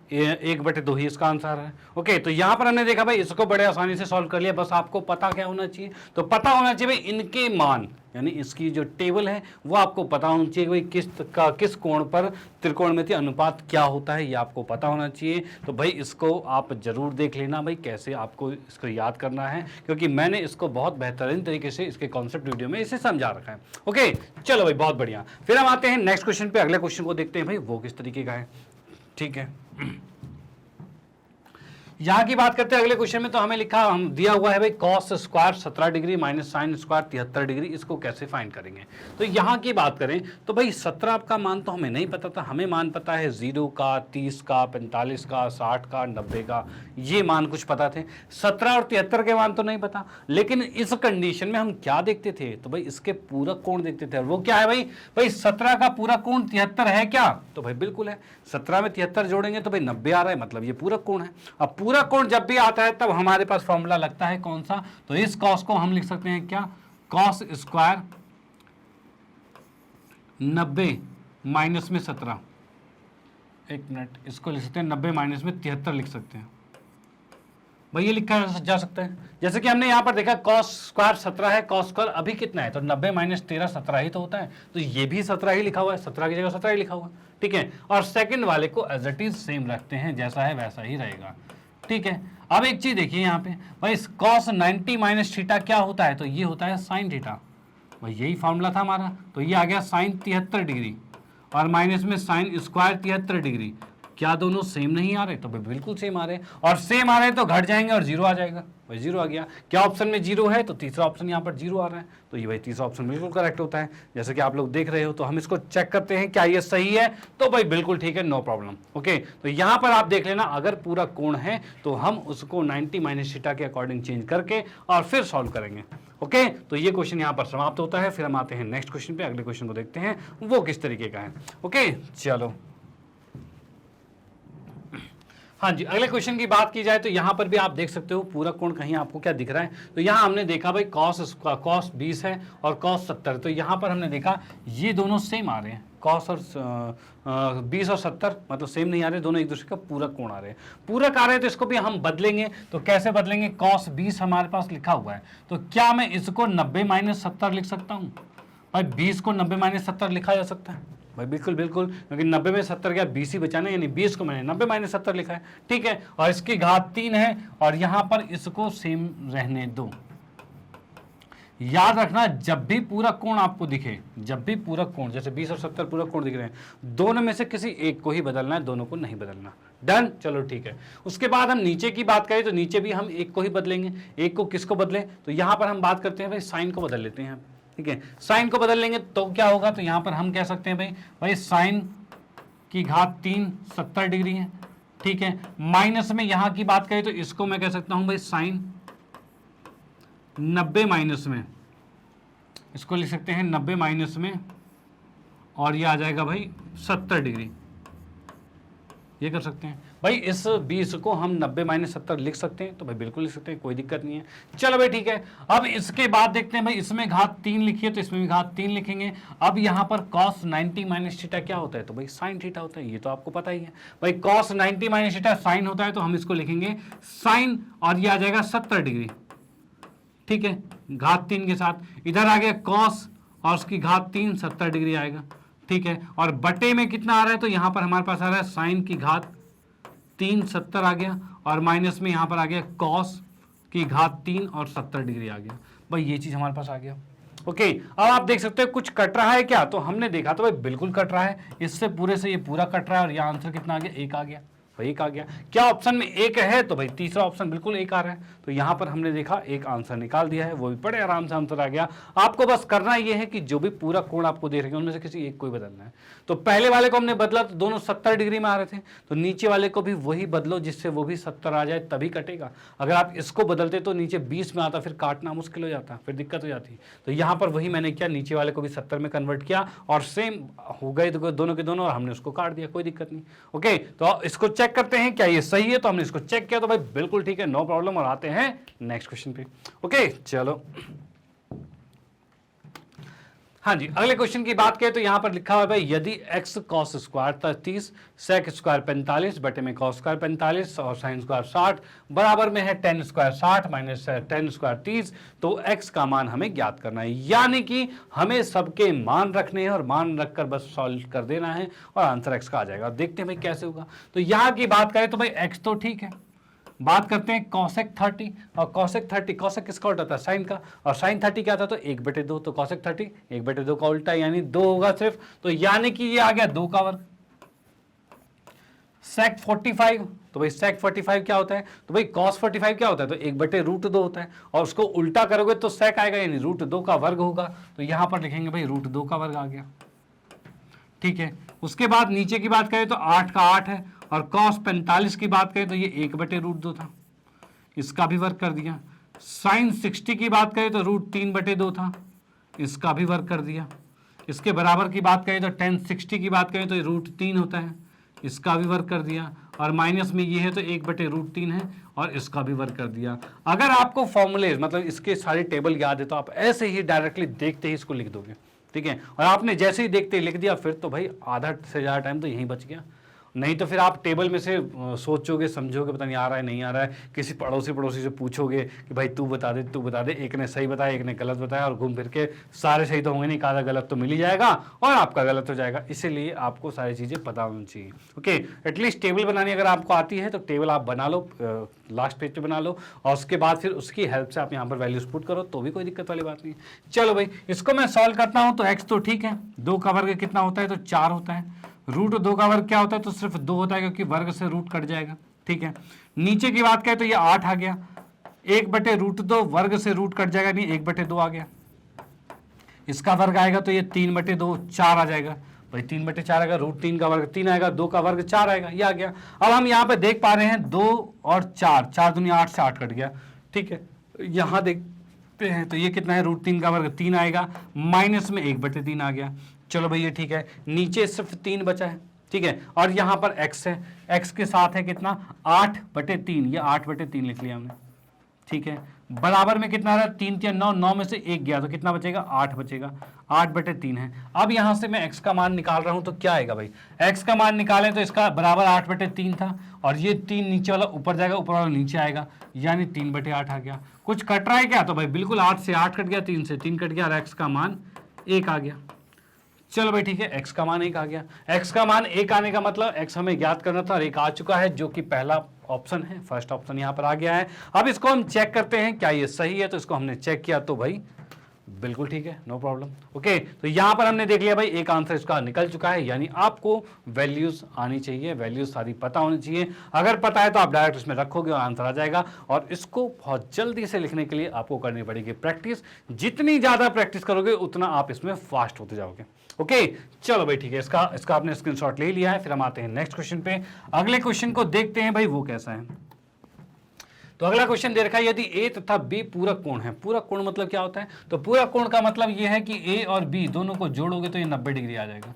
Speaker 1: 1/2 ही इसका आंसर है। ओके, तो यहाँ पर हमने देखा भाई इसको बड़े आसानी से सॉल्व कर लिया। बस आपको पता क्या होना चाहिए, तो पता होना चाहिए भाई इनके मान, यानी इसकी जो टेबल है वो आपको पता होना चाहिए भाई किस कोण पर त्रिकोणमितीय अनुपात क्या होता है, ये आपको पता होना चाहिए। तो भाई इसको आप जरूर देख लेना भाई कैसे आपको इसको याद करना है, क्योंकि मैंने इसको बहुत बेहतरीन तरीके से इसके कॉन्सेप्ट वीडियो में इसे समझा रखा है। ओके, चलो भाई बहुत बढ़िया। फिर हम आते हैं नेक्स्ट क्वेश्चन पे। अगले क्वेश्चन को देखते हैं भाई वो किस तरीके का है। ठीक है, यहाँ की बात करते हैं अगले क्वेश्चन में। तो हमें लिखा, हम दिया हुआ है भाई cos square 17 degree minus sine square 73 degree, इसको कैसे फाइंड करेंगे। तो यहाँ की बात करें तो भाई 17 का मान तो हमें नहीं पता था, हमें मान पता है 0 का, 30 का, 45 का, 60 का, 90 का, ये मान कुछ पता थे। 17 और 73 के मान तो नहीं पता। लेकिन इस कंडीशन में हम क्या देखते थे, तो भाई इसके पूरक कोण देखते थे। और वो क्या है भाई 17 का पूरक कोण 73 है क्या, तो भाई बिल्कुल है। 17 में 73 जोड़ेंगे तो भाई 90 आ रहा है, मतलब ये पूरक कोण है। अब पूरक कोण जब भी आता है तब हमारे पास फॉर्मूला लगता है कौन सा, तो इस कॉस को हम लिख सकते हैं क्या, कॉस स्क्वायर 90 माइनस में 17, एक मिनट, इसको लिख सकते हैं 90 माइनस में 73 लिख सकते हैं भाई, ये लिखा जा सकता है। जैसे कि हमने यहाँ पर देखा कॉस स्क्वायर 17 है, कॉस स्क्वायर अभी कितना है, तो 90 माइनस 13 17 ही तो होता है, तो ये भी 17 ही लिखा हुआ है, 17 की जगह 17 ही लिखा हुआ है। ठीक है, और सेकंड वाले को एज इट इज सेम रखते हैं, जैसा है वैसा ही रहेगा। ठीक है, अब एक चीज देखिए यहाँ पे भाई cos 90 माइनस थीटा क्या होता है, तो ये होता है साइन थीटा। भाई यही फॉर्मूला था हमारा, तो ये आ गया साइन 73 डिग्री और माइनस में साइन स्क्वायर 73 डिग्री। क्या दोनों सेम नहीं आ रहे, तो भाई बिल्कुल सेम आ रहे, और सेम आ रहे तो घट जाएंगे और 0 आ जाएगा। भाई 0 आ गया, क्या ऑप्शन में 0 है, तो तीसरा ऑप्शन यहाँ पर 0 आ रहा है, तो ये भाई तीसरा ऑप्शन बिल्कुल करेक्ट होता है, जैसे कि आप लोग देख रहे हो। तो हम इसको चेक करते हैं क्या ये सही है, तो भाई बिल्कुल ठीक है, नो प्रॉब्लम। ओके, तो यहाँ पर आप देख लेना, अगर पूरा कोण है तो हम उसको 90 माइनस थीटा के अकॉर्डिंग चेंज करके और फिर सॉल्व करेंगे। ओके, तो ये क्वेश्चन यहाँ पर समाप्त होता है। फिर हम आते हैं नेक्स्ट क्वेश्चन पे। अगले क्वेश्चन को देखते हैं वो किस तरीके का है। ओके, चलो हाँ जी, अगले क्वेश्चन की बात की जाए तो यहाँ पर भी आप देख सकते हो पूरक कोण कहीं आपको क्या दिख रहा है, तो यहाँ हमने देखा भाई cos 20 है और cos 70, तो यहाँ पर हमने देखा ये दोनों सेम आ रहे हैं, cos और 20 और 70 मतलब सेम नहीं आ रहे, दोनों एक दूसरे का पूरक कोण आ रहे हैं। पूरक आ रहे हैं तो इसको भी हम बदलेंगे, तो कैसे बदलेंगे, cos 20 हमारे पास लिखा हुआ है, तो क्या मैं इसको 90 माइनस 70 लिख सकता हूँ। भाई 20 को 90 माइनस 70 लिखा जा सकता है भाई, बिल्कुल बिल्कुल, क्योंकि 90 में 70 क्या 20 ही बचाना है, यानी 20 को मैंने 90 माइनस 70 लिखा है। ठीक है, और इसकी घात 3 है और यहाँ पर इसको सेम रहने दो, याद रखना, जब भी पूरा कोण आपको दिखे, जब भी पूरा कोण, जैसे 20 और 70 पूरा कोण दिख रहे हैं, दोनों में से किसी एक को ही बदलना है, दोनों को नहीं बदलना। डन, चलो ठीक है। उसके बाद हम नीचे की बात करें तो नीचे भी हम एक को ही बदलेंगे। एक को किसको बदले, तो यहां पर हम बात करते हैं भाई साइन को बदल लेते हैं, ठीक है। साइन को बदल लेंगे तो क्या होगा, तो यहां पर हम कह सकते हैं भाई साइन की घात 3 70 डिग्री है, ठीक है। माइनस में यहां की बात करें तो इसको मैं कह सकता हूं भाई साइन 90 माइनस में, इसको लिख सकते हैं 90 माइनस में, और ये आ जाएगा भाई 70 डिग्री। ये कर सकते हैं भाई, इस 20 को हम 90 माइनस 70 लिख सकते हैं, तो भाई बिल्कुल लिख सकते हैं, कोई दिक्कत नहीं है। चलो भाई ठीक है। अब इसके बाद देखते हैं भाई, इसमें घात 3 लिखिए तो इसमें भी घात 3 लिखेंगे। अब यहाँ पर cos 90 माइनस थीटा क्या होता है, तो भाई साइन थीटा होता है, ये तो आपको पता ही है भाई। cos 90 माइनस थीटा साइन होता है, तो हम इसको लिखेंगे साइन, और ये आ जाएगा 70 डिग्री, ठीक है, घात 3 के साथ। इधर आ गया cos और उसकी घात 3 70 डिग्री आएगा, ठीक है। और बटे में कितना आ रहा है, तो यहां पर हमारे पास आ रहा है साइन की घात 3 70 आ गया, और माइनस में यहां पर आ गया cos की घात 3 और 70 डिग्री आ गया। भाई ये चीज हमारे पास आ गया। ओके, अब आप देख सकते हो कुछ कट रहा है क्या, तो हमने देखा तो भाई बिल्कुल कट रहा है, इससे पूरे से ये पूरा कट रहा है, और यह आंसर कितना आ गया, 1 आ गया। भाई 1 आ गया। क्या ऑप्शन में 1 है, तो भाई तीसरा ऑप्शन बिल्कुल 1 आ रहा है, तो यहां पर हमने देखा एक आंसर निकाल दिया है, वो भी बड़े आराम से आंसर आ गया। आपको बस करना ये है कि जो भी पूरा कोण आपको दे रहे हैं उनमें से किसी एक को ही बदलना है। तो पहले वाले को हमने बदला तो दोनों 70 डिग्री में आ रहे थे, तो नीचे वाले को भी वही बदलो जिससे वो भी 70 आ जाए, तभी कटेगा। अगर आप इसको बदलते तो नीचे 20 में आता, फिर काटना मुश्किल हो जाता, फिर दिक्कत हो जाती। तो यहाँ पर वही मैंने किया, नीचे वाले को भी 70 में कन्वर्ट किया, और सेम हो गए दोनों के दोनों, और हमने उसको काट दिया, कोई दिक्कत नहीं। ओके, तो इसको चेक करते हैं क्या ये सही है, तो हमने इसको चेक किया तो भाई बिल्कुल ठीक है, नो प्रॉब्लम। और आते हैं नेक्स्ट क्वेश्चन पे। ओके चलो, हाँ जी, अगले क्वेश्चन की बात करें तो यहां पर लिखा हुआ है भाई, यदि x cos square 30 sec square 45 बटे में cos स्क्वायर 45 और sin स्क्वायर 60 बराबर में है tan square 60 minus tan square 30, तो x का मान हमें ज्ञात करना है। यानी कि हमें सबके मान रखने हैं, और मान रखकर बस सॉल्व कर देना है, और आंसर x का आ जाएगा। देखते हैं भाई कैसे होगा। तो यहां की बात करें तो भाई x तो ठीक है, बात करते हैं cosec 30, और cosec 30, cosec किसका उल्टा था, साइन का, और sin 30 क्या था, तो 1/2, तो cosec 30 1/2 का उल्टा, यानी 2 होगा सिर्फ, तो यानी कि ये आ गया 2 का वर्ग। sec 45, तो भाई sec 45 क्या होता है, तो भाई cos 45 क्या होता है, तो 1/√2 होता है, और उसको उल्टा करोगे तो sec आएगा, यानी √2 का वर्ग होगा, तो यहां पर लिखेंगे भाई √2 का वर्ग आ गया, ठीक है। उसके बाद नीचे की बात करें तो 8 का 8 है, और cos 45 की बात करें तो ये 1/√2 था, इसका भी वर्ग कर दिया। sin 60 की बात करें तो √3/2 था, इसका भी वर्ग कर दिया। इसके बराबर की बात करें तो tan 60 की बात करें तो √3 होता है, इसका भी वर्ग कर दिया, और माइनस में ये है तो 1/√3 है, और इसका भी वर्ग कर दिया। अगर आपको फॉर्मूले मतलब इसके सारे टेबल याद है तो आप ऐसे ही डायरेक्टली देखते ही इसको लिख दोगे, ठीक है। और आपने जैसे ही देखते ही लिख दिया, फिर तो भाई आधा से ज़्यादा टाइम तो यहीं बच गया। नहीं तो फिर आप टेबल में से सोचोगे, समझोगे, पता नहीं आ रहा है नहीं आ रहा है, किसी पड़ोसी से पूछोगे कि भाई तू बता दे, एक ने सही बताया, एक ने गलत बताया, और घूम फिर के सारे सही तो होंगे नहीं, आधा गलत तो मिल ही जाएगा, और आपका गलत हो जाएगा। इसीलिए आपको सारी चीज़ें पता होनी चाहिए। ओके, एटलीस्ट टेबल बनानी अगर आपको आती है तो टेबल आप बना लो, लास्ट पेज पे बना लो, और उसके बाद फिर उसकी हेल्प से आप यहाँ पर वैल्यूज पुट करो, तो भी कोई दिक्कत वाली बात नहीं। चलो भाई, इसको मैं सॉल्व करता हूँ। तो एक्स तो ठीक है, 2 का वर्ग कितना होता है, तो 4 होता है। √2 का वर्ग क्या होता है, तो सिर्फ 2 होता है, क्योंकि वर्ग से रूट कट जाएगा, ठीक है। नीचे की बात करें तो ये 8 आ गया, 1/√2 वर्ग से रूट कट जाएगा, नहीं 1/2 आ गया, इसका वर्ग आएगा तो ये 3/2 4 आ जाएगा। भाई 3/4 आएगा, √3 का वर्ग 3 आएगा, 2 का वर्ग 4 आएगा, ये आ गया। अब हम यहाँ पे देख पा रहे हैं 2 और 4, 4 दूनी 8 से 8 कट गया, ठीक है। यहाँ देखते हैं तो ये कितना है, √3 का वर्ग 3 आएगा, माइनस में 1/3 आ गया। चलो भाई ये ठीक है, नीचे सिर्फ 3 बचा है, ठीक है। और यहाँ पर x है, x के साथ है कितना 8/3, ये 8/3 लिख लिया हमने, ठीक है। बराबर में कितना रहा, 3 3 9, 9 में से 1 गया तो कितना बचेगा, 8 बचेगा, 8/3 है। अब यहाँ से मैं x का मान निकाल रहा हूँ, तो क्या आएगा भाई, x का मान निकालें तो इसका बराबर 8/3 था, और ये 3 नीचे वाला ऊपर जाएगा, ऊपर वाला नीचे आएगा, यानी 3/8 आ गया। कुछ कट रहा है क्या, तो भाई बिल्कुल 8 से 8 कट गया, 3 से 3 कट गया, और x का मान 1 आ गया। चलो भाई ठीक है, x का मान 1 आ गया। x का मान 1 आने का मतलब x हमें ज्ञात करना था, और 1 आ चुका है, जो कि पहला ऑप्शन है, फर्स्ट ऑप्शन यहाँ पर आ गया है। अब इसको हम चेक करते हैं क्या ये सही है, तो इसको हमने चेक किया तो भाई बिल्कुल ठीक है, नो प्रॉब्लम। ओके, तो यहां पर हमने देख लिया भाई एक आंसर इसका निकल चुका है, यानी आपको वैल्यूज आनी चाहिए, वैल्यूज सारी पता होनी चाहिए। अगर पता है तो आप डायरेक्ट उसमें रखोगे और आंसर आ जाएगा। और इसको बहुत जल्दी से लिखने के लिए आपको करनी पड़ेगी प्रैक्टिस। जितनी ज्यादा प्रैक्टिस करोगे उतना आप इसमें फास्ट होते जाओगे। ओके, चलो भाई ठीक है, इसका आपने स्क्रीनशॉट ले लिया है। फिर हम आते हैं नेक्स्ट क्वेश्चन पे। अगले क्वेश्चन को देखते हैं भाई वो कैसा है। तो अगला क्वेश्चन दे रखा है, यदि ए तथा बी पूरक कोण है। पूरक कोण मतलब क्या होता है? तो पूरक कोण का मतलब यह है कि ए और बी दोनों को जोड़ोगे तो ये 90 डिग्री आ जाएगा।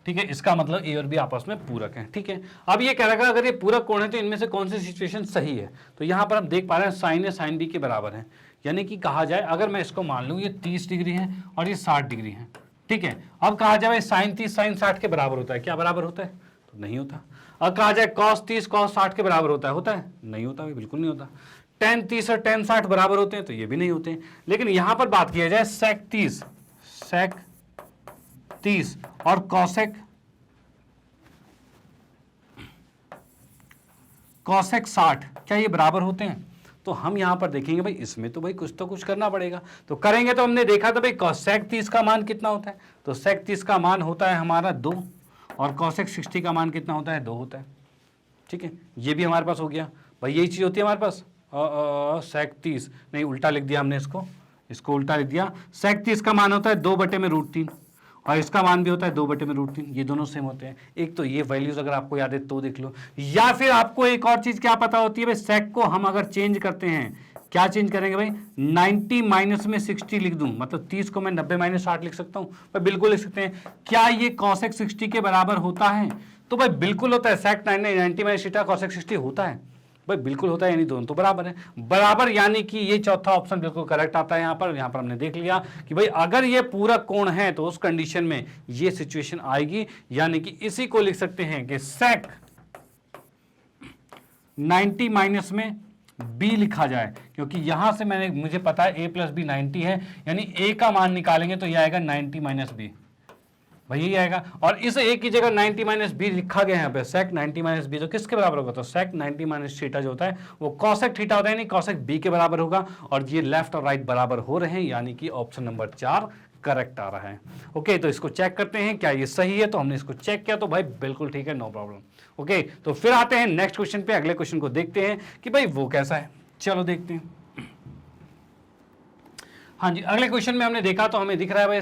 Speaker 1: ठीक है, इसका मतलब ए और बी आपस में पूरक हैं। ठीक है, अब ये कह रहा है अगर ये पूरक कोण है तो इनमें से कौन सी सिचुएशन सही है। तो यहां पर हम देख पा रहे हैं साइन ए साइन बी के बराबर है, यानी कि कहा जाए अगर मैं इसको मान लूं ये 30 डिग्री है और ये 60 डिग्री है। ठीक है, अब कहा जाए साइन 30 साइन 60 के बराबर होता है, क्या बराबर होता है? तो नहीं होता। अब कहा जाए कॉस 30 कॉस 60 के बराबर होता है? नहीं होता, बिल्कुल नहीं होता। tan 30 और tan 60 बराबर होते हैं? तो ये भी नहीं होते। लेकिन यहां पर बात किया जाए sec 30 और cosec 60 क्या ये बराबर होते हैं? तो हम यहां पर देखेंगे भाई इसमें तो भाई कुछ तो कुछ करना पड़ेगा। तो करेंगे तो हमने देखा था भाई cosec 30 का मान कितना होता है? तो sec 30 का मान होता है हमारा 2 और cosec 60 का मान कितना होता है? 2 होता है। ठीक है, ये भी हमारे पास हो गया भाई, यही चीज होती है हमारे पास। sec 30 नहीं, उल्टा लिख दिया हमने, इसको उल्टा लिख दिया। sec 30 का मान होता है 2/√3 और इसका मान भी होता है 2/√3, ये दोनों सेम होते हैं। एक तो ये वैल्यूज अगर आपको याद है तो देख लो, या फिर आपको एक और चीज क्या पता होती है भाई, sec को हम अगर चेंज करते हैं, क्या चेंज करेंगे भाई? 90 माइनस में 60 लिख दूं, मतलब 30 को मैं 90 माइनस 60 लिख सकता हूं भाई? बिल्कुल लिख सकते हैं। क्या ये cosec 60 के बराबर होता है? तो भाई बिल्कुल होता है। sec 90 माइनस थीटा cosec 60 होता है भाई, बिल्कुल होता है, यानी दोनों तो बराबर है। बराबर यानी कि ये चौथा ऑप्शन बिल्कुल करेक्ट आता है। यहां पर हमने देख लिया कि भाई अगर ये पूरक कोण है तो उस कंडीशन में ये सिचुएशन आएगी, यानी कि इसी को लिख सकते हैं कि sec 90 माइनस में b लिखा जाए, क्योंकि यहां से मुझे पता है a प्लस बी 90 है, यानी a का मान निकालेंगे तो यह आएगा 90 माइनस बी, भाई यही आएगा। और इस a की जगह 90 माइनस बी लिखा गया है यहाँ पे, sec 90 माइनस बी, तो किसके बराबर होगा? तो sec 90 माइनस थीटा जो होता है वो cosec थीटा होता है, यानी cosec b के बराबर होगा। और ये लेफ्ट और राइट बराबर हो रहे हैं, यानी कि ऑप्शन नंबर 4 करेक्ट आ रहा है। ओके, तो इसको चेक करते हैं क्या ये सही है। तो हमने इसको चेक किया तो भाई बिल्कुल ठीक है, नो प्रॉब्लम। ओके, तो फिर आते हैं नेक्स्ट क्वेश्चन पे। अगले क्वेश्चन को देखते हैं कि भाई वो कैसा है। चलो देखते हैं। हाँ जी, अगले क्वेश्चन में हमने देखा तो हमें दिख रहा है भाई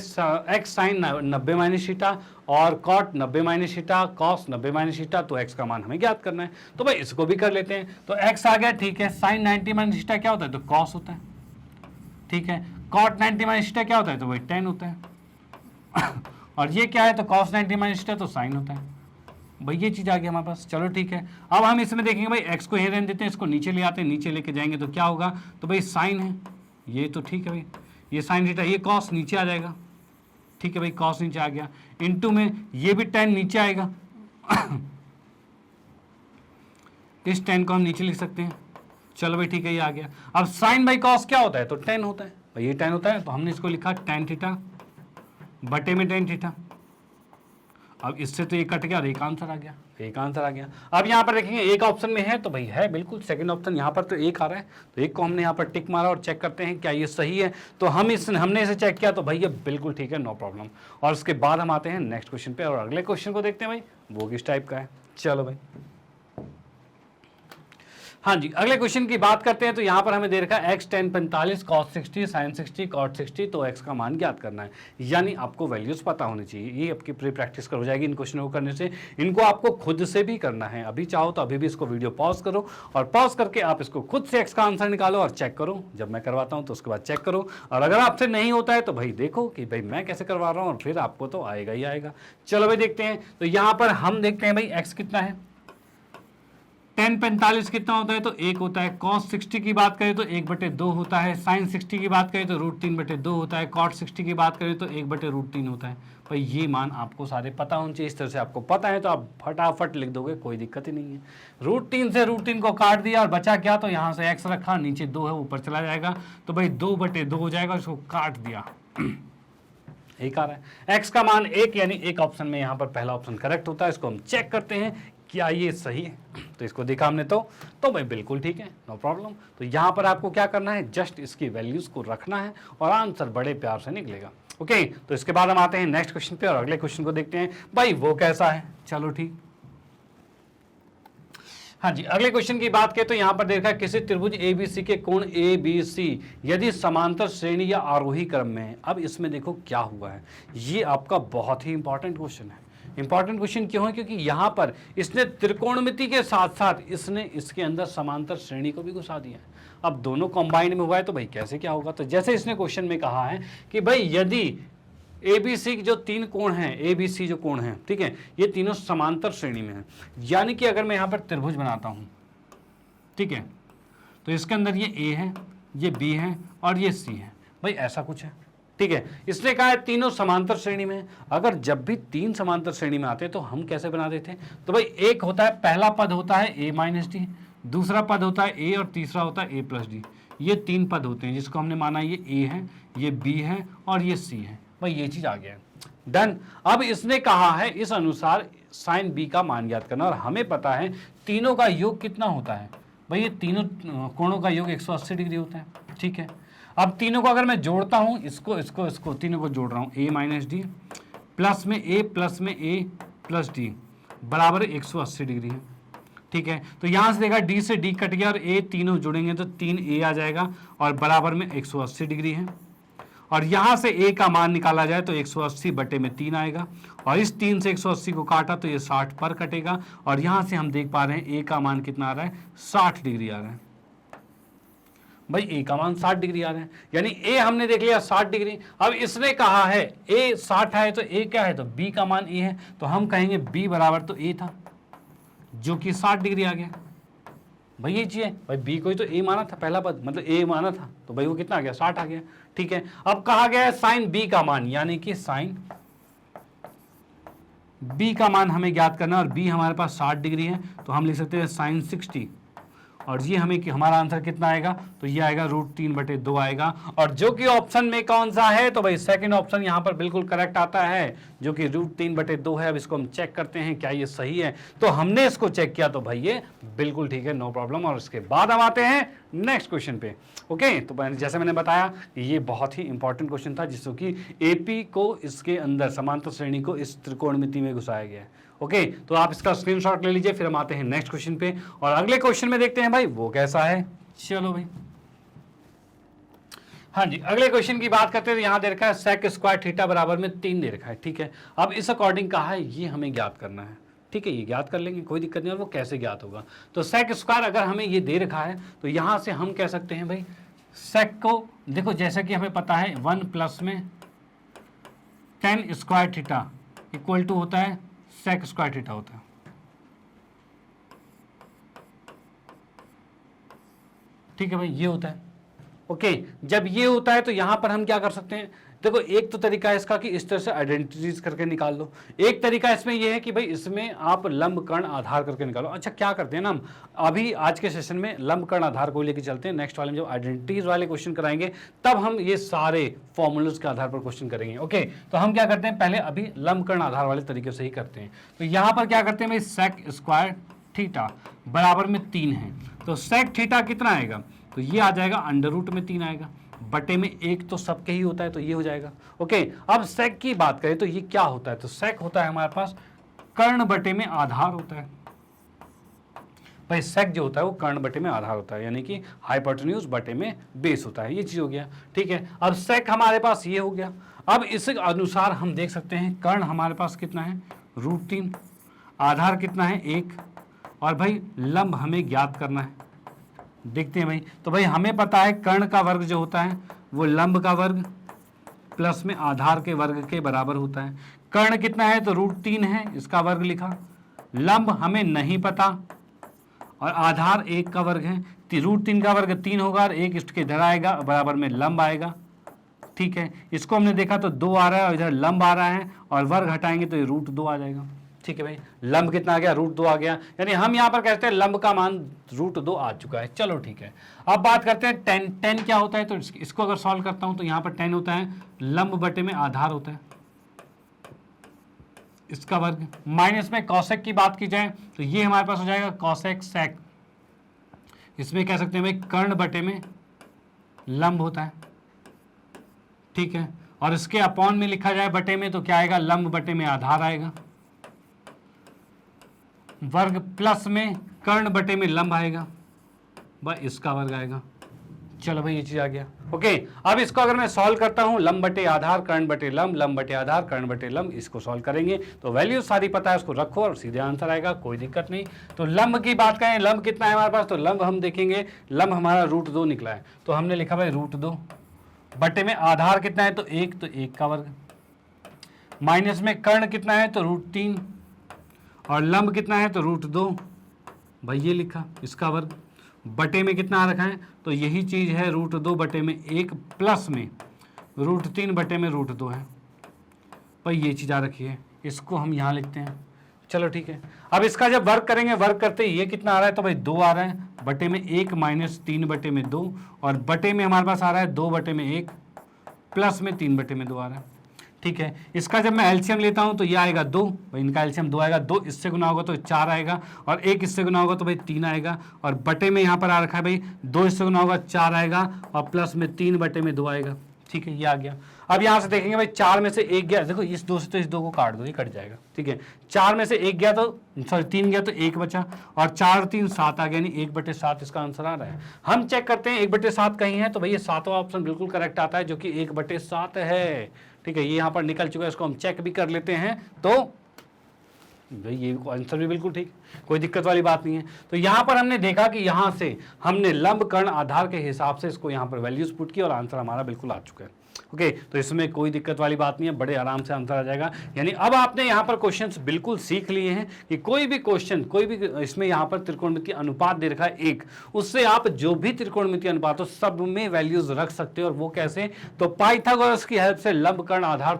Speaker 1: एक्स साइन 90 माइनस थीटा और cot 90 minus theta cos 90 minus theta, तो एक्स का मान हमें ज्ञात करना है। तो भाई इसको भी कर लेते हैं। तो एक्स आ गया, ठीक है। साइन 90 माइनस थीटा क्या होता है? तो कॉस होता है। ठीक है, कॉट 90 माइनस थीटा क्या होता है? तो भाई टेन होता है। और ये क्या है? तो कॉस 90 माइनस थीटा तो साइन होता है। भाई ये चीज आ गई हमारे पास। चलो ठीक है, अब हम इसमें देखेंगे भाई एक्स को यहीं रहने देते हैं, इसको नीचे ले आते हैं, नीचे लेके जाएंगे तो क्या होगा? तो भाई साइन है, ये तो ठीक है भाई, ये साइन थीटा, ये कॉस नीचे आ जाएगा। ठीक है भाई, कॉस नीचे आ गया, इनटू में ये भी टेन नीचे आएगा। इस टेन को हम नीचे लिख सकते हैं। चलो भाई ठीक है, ये आ गया। अब साइन बाई कॉस क्या होता है? तो टेन होता है भाई, ये टेन होता है, तो हमने इसको लिखा टेन थीटा बटे में टेन थीटा। अब इससे तो ये कट गया और एक आंसर आ गया, एक आंसर आ गया। अब यहाँ पर देखेंगे एक ऑप्शन में है तो भाई है बिल्कुल सेकंड ऑप्शन, यहाँ पर तो एक आ रहा है, तो एक को हमने यहाँ पर टिक मारा और चेक करते हैं क्या ये सही है। तो हमने इसे चेक किया तो भाई ये बिल्कुल ठीक है, नो प्रॉब्लम। और उसके बाद हम आते हैं नेक्स्ट क्वेश्चन पे और अगले क्वेश्चन को देखते हैं भाई वो किस टाइप का है। चलो भाई, हाँ जी, अगले क्वेश्चन की बात करते हैं। तो यहाँ पर हमें दे रखा है x tan 45 cos 60 sin 60 cot 60, तो x का मान ज्ञात करना है, यानी आपको वैल्यूज पता होनी चाहिए। ये आपकी प्री प्रैक्टिस हो जाएगी इन क्वेश्चनों को करने से। इनको आपको खुद से भी करना है। अभी चाहो तो अभी भी इसको वीडियो पॉज करो और पॉज करके आप इसको खुद से x का आंसर निकालो और चेक करो। जब मैं करवाता हूँ तो उसके बाद चेक करो, और अगर आपसे नहीं होता है तो भाई देखो कि भाई मैं कैसे करवा रहा हूँ, और फिर आपको तो आएगा ही आएगा। चलो भाई देखते हैं। तो यहाँ पर हम देखते हैं भाई x कितना है, tan 45 कितना होता है? तो 1 होता है। cos 60 की बात करें तो 1/2 होता है। sin 60 की बात करें तो √3/2 होता है। cot 60 की बात करें तो 1/√3 होता है। भाई ये मान आपको सारे पता होने चाहिए। इस तरह से आपको पता है तो आप फटाफट लिख दोगे, कोई दिक्कत ही नहीं है। √3 से √3 को काट दिया और बचा क्या? तो यहाँ से x रखा, नीचे 2 है, ऊपर चला जाएगा, तो भाई 2/2 हो जाएगा, उसको काट दिया, एक आ रहा है। x का मान 1, यानी एक ऑप्शन में यहाँ पर पहला ऑप्शन करेक्ट होता है। इसको हम चेक करते हैं क्या ये सही है? तो इसको देखा हमने तो भाई बिल्कुल ठीक है, नो प्रॉब्लम। तो यहाँ पर आपको क्या करना है, जस्ट इसकी वैल्यूज को रखना है और आंसर बड़े प्यार से निकलेगा। ओके, तो इसके बाद हम आते हैं नेक्स्ट क्वेश्चन पे और अगले क्वेश्चन को देखते हैं भाई वो कैसा है। चलो ठीक, हाँ जी, अगले क्वेश्चन की बात करें तो यहाँ पर देखा किसी त्रिभुज ABC के कोण ABC यदि समांतर श्रेणी या आरोही क्रम में है। अब इसमें देखो क्या हुआ है, ये आपका बहुत ही इंपॉर्टेंट क्वेश्चन है। इंपॉर्टेंट क्वेश्चन क्यों है? क्योंकि यहाँ पर इसने त्रिकोणमिति के साथ साथ इसने इसके अंदर समांतर श्रेणी को भी घुसा दिया है। अब दोनों कंबाइंड में हुआ है तो भाई कैसे क्या होगा? तो जैसे इसने क्वेश्चन में कहा है कि भाई यदि ABC जो तीन कोण हैं, ABC जो कोण हैं, ठीक है, ये तीनों समांतर श्रेणी में हैं। यानी कि अगर मैं यहाँ पर त्रिभुज बनाता हूँ, ठीक है, तो इसके अंदर ये A है, ये B है और ये C है, भाई ऐसा कुछ है, ठीक है। इसने कहा है तीनों समांतर श्रेणी में। अगर जब भी तीन समांतर श्रेणी में आते हैं तो हम कैसे बना देते हैं? तो भाई एक होता है, पहला पद होता है A माइनस डी, दूसरा पद होता है A और तीसरा होता है A प्लस डी। ये तीन पद होते हैं जिसको हमने माना ये A है, ये B है और ये C है। भाई ये चीज आ गया है, डन। अब इसने कहा है इस अनुसार साइन B का मान ज्ञात करना और हमें पता है तीनों का योग कितना होता है? भाई ये तीनों कोणों का योग 180 डिग्री होता है, ठीक है। अब तीनों को अगर मैं जोड़ता हूं, इसको तीनों को जोड़ रहा हूं, A माइनस डी प्लस में A प्लस डी बराबर 180 डिग्री है, ठीक है। तो यहां से देखा D से D कट गया और A तीनों जुड़ेंगे तो 3A आ जाएगा और बराबर में 180 डिग्री है। और यहां से A का मान निकाला जाए तो 180 बटे में 3 आएगा और इस 3 से 180 को काटा तो ये 60 पर कटेगा और यहां से हम देख पा रहे हैं A का मान कितना आ रहा है, 60 डिग्री आ रहा है। भाई A का मान 60 डिग्री आ रहा है, यानी A हमने देख लिया 60 डिग्री। अब इसने कहा है A 60 है तो A क्या है, तो B का मान A है, तो हम कहेंगे B बराबर तो A था जो कि 60 डिग्री आ गया। भाई ये चीज है, भाई B को ही तो A माना था, पहला पद मतलब A माना था, तो भाई वो कितना आ गया, 60 आ गया, ठीक है। अब कहा गया है साइन B का मान, यानी कि साइन B का मान हमें ज्ञात करना है और B हमारे पास 60 डिग्री है, तो हम लिख सकते हैं साइन 60 और ये हमें कि हमारा आंसर कितना आएगा, तो ये आएगा √3/2 आएगा। और जो कि ऑप्शन में कौन सा है, तो भाई सेकंड ऑप्शन यहाँ पर बिल्कुल करेक्ट आता है जो कि √3/2 है। अब इसको हम चेक करते हैं क्या ये सही है, तो हमने इसको चेक किया तो भाई ये बिल्कुल ठीक है, नो प्रॉब्लम। और इसके बाद हम आते हैं नेक्स्ट क्वेश्चन पे। ओके, तो जैसे मैंने बताया ये बहुत ही इंपॉर्टेंट क्वेश्चन था जिसको कि AP को इसके अंदर समांतर श्रेणी को इस त्रिकोणमिति में घुसाया गया है। ओके, तो आप इसका स्क्रीनशॉट ले लीजिए, फिर हम आते हैं नेक्स्ट क्वेश्चन पे और अगले क्वेश्चन में देखते हैं भाई वो कैसा है। चलो भाई, हाँ जी, अगले क्वेश्चन की बात करते हैं तो यहाँ दे रखा है सेक स्क्वायर थीटा बराबर में 3 दे रखा है, ठीक है। अब इस अकॉर्डिंग कहा है ये हमें ज्ञात करना है, ठीक है, ये ज्ञात कर लेंगे, कोई दिक्कत नहीं। और वो कैसे ज्ञात होगा, तो सेक स्क्वायर अगर हमें ये दे रखा है तो यहाँ से हम कह सकते हैं भाई सेक को देखो, जैसा कि हमें पता है 1 प्लस में tan square theta equal to होता है सेक स्क्वायर थीटा होता है, ठीक है भाई, ये होता है। ओके, जब ये होता है तो यहां पर हम क्या कर सकते हैं, देखो एक तो तरीका है इसका कि इस तरह से आइडेंटिटीज करके निकाल लो। एक तरीका इसमें यह है कि भाई इसमें आप लंब कर्ण आधार करके निकालो। अच्छा क्या करते हैं ना, हम अभी आज के सेशन में लंब कर्ण आधार को लेके चलते हैं, नेक्स्ट वाले में जब आइडेंटिटीज वाले क्वेश्चन कराएंगे तब हम ये सारे फॉर्मूलाज के आधार पर क्वेश्चन करेंगे। ओके, तो हम क्या करते हैं, पहले अभी लंब कर्ण आधार वाले तरीके से ही करते हैं। तो यहाँ पर क्या करते हैं भाई, सेक स्क्वायर थीटा बराबर में 3 है, तो सेक थीटा कितना आएगा, तो ये आ जाएगा √3 आएगा, बटे में 1 तो सबके ही होता है तो ये हो जाएगा। ओके, अब सेक की बात करें तो ये क्या होता है, तो सेक होता है हमारे पास कर्ण बटे में आधार होता है। भाई सेक जो होता है वो कर्ण बटे में आधार होता है, यानी कि हाइपोटेन्यूज बटे में बेस होता है, ये चीज हो गया, ठीक है। अब सेक हमारे पास ये हो गया। अब इस अनुसार हम देख सकते हैं कर्ण हमारे पास कितना है, √3, आधार कितना है 1, और भाई लंब हमें ज्ञात करना है। देखते हैं भाई, तो भाई हमें पता है कर्ण का वर्ग जो होता है वो लंब का वर्ग प्लस में आधार के वर्ग के बराबर होता है। कर्ण कितना है, तो √3 है, इसका वर्ग लिखा। लंब हमें नहीं पता और आधार 1 का वर्ग है, √3 का वर्ग 3 होगा और 1 इसके इधर आएगा, बराबर में लंब आएगा, ठीक है। इसको हमने देखा तो 2 आ रहा है और इधर लंब आ रहा है और वर्ग हटाएंगे तो ये √2 आ जाएगा, ठीक है भाई। लंब कितना आ गया, √2 आ गया, यानी हम यहाँ पर कहते हैं लंब का मान √2 आ चुका है। चलो ठीक है, अब बात करते हैं tan क्या होता है, तो इसको अगर सॉल्व करता हूं तो यहाँ पर tan होता है लंब बटे में आधार होता है, इसका वर्ग, माइनस में कॉसेक की बात की जाए तो ये हमारे पास हो जाएगा कॉसेक सेक। इसमें कह सकते हैं भाई कर्ण बटे में लंब होता है, ठीक है। और इसके अपॉन में लिखा जाए बटे में तो क्या आएगा, लंब बटे में आधार आएगा, वर्ग प्लस में कर्ण बटे में लंब आएगा, भाई इसका वर्ग आएगा। चलो भाई ये चीज आ गया। ओके, अब इसको अगर मैं सॉल्व करता हूं, लंब बटे आधार कर्ण बटे लंब, लंब बटे आधार कर्ण बटे लंब, इसको सॉल्व करेंगे तो वैल्यू सारी पता है, उसको रखो और सीधे आंसर आएगा, कोई दिक्कत नहीं। तो लंब की बात करें, लंब कितना है हमारे पास, तो लंब हम देखेंगे, लंब हमारा √2 निकला है, तो हमने लिखा भाई √2 बटे में आधार कितना है तो 1, तो 1 का वर्ग, माइनस में कर्ण कितना है तो √3 और लंब कितना है तो √2, भाई ये लिखा इसका वर्ग, बटे में कितना आ रखा है तो यही चीज है √2 बटे में 1 प्लस में √3 बटे में √2 है, भाई ये चीज आ रखी है, इसको हम यहाँ लिखते हैं। चलो ठीक है, अब इसका जब वर्ग करेंगे, वर्ग करते ये कितना आ रहा है तो भाई 2 आ रहा है, बटे में 1 माइनस 3 बटे में 2 और बटे में हमारे पास आ रहा है 2 बटे में 1 प्लस में 3 बटे में 2 आ रहा है, ठीक है। इसका जब मैं एलसीएम लेता हूं तो ये आएगा 2, भाई इनका एलसीएम 2 आएगा, 2 इससे गुना होगा तो 4 आएगा और 1 इससे गुना होगा तो भाई 3 आएगा और बटे में यहाँ पर आ रखा है भाई 2 इससे गुना होगा 4 आएगा और प्लस में 3 बटे में 2 आएगा, ठीक है, ये आ गया। अब यहाँ से देखेंगे भाई 4 में से 1 गया, देखो इस 2 से तो इस 2 को काट दो, ये कट जाएगा, ठीक है। 4 में से 1 गया तो सॉरी 3 गया तो 1 बचा और 4 3 7 आ गया, यानी 1/7 इसका आंसर आ रहा है। हम चेक करते हैं 1/7 कहीं है तो भाई ये 7वां ऑप्शन बिल्कुल करेक्ट आता है जो कि 1/7 है, ठीक है। ये यहाँ पर निकल चुका है, इसको हम चेक भी कर लेते हैं तो भाई ये आंसर भी बिल्कुल ठीक, कोई दिक्कत वाली बात नहीं है। तो यहाँ पर हमने देखा कि यहाँ से हमने लंब कर्ण आधार के हिसाब से इसको यहाँ पर वैल्यूज पुट की और आंसर हमारा बिल्कुल आ चुका है। ओके, तो इसमें कोई दिक्कत वाली बात नहीं है, बड़े आराम से आंसर आ जाएगा। यानी अब आपने यहाँ पर क्वेश्चंस बिल्कुल सीख लिए हैं कि कोई भी क्वेश्चन, कोई भी इसमें यहाँ पर त्रिकोणमितीय अनुपात दे रखा है 1, उससे आप जो भी त्रिकोणमितीय अनुपात हो सब में वैल्यूज रख सकते हो। और वो कैसे, तो पाइथागोरस की हेल्प से लंब कर्ण आधार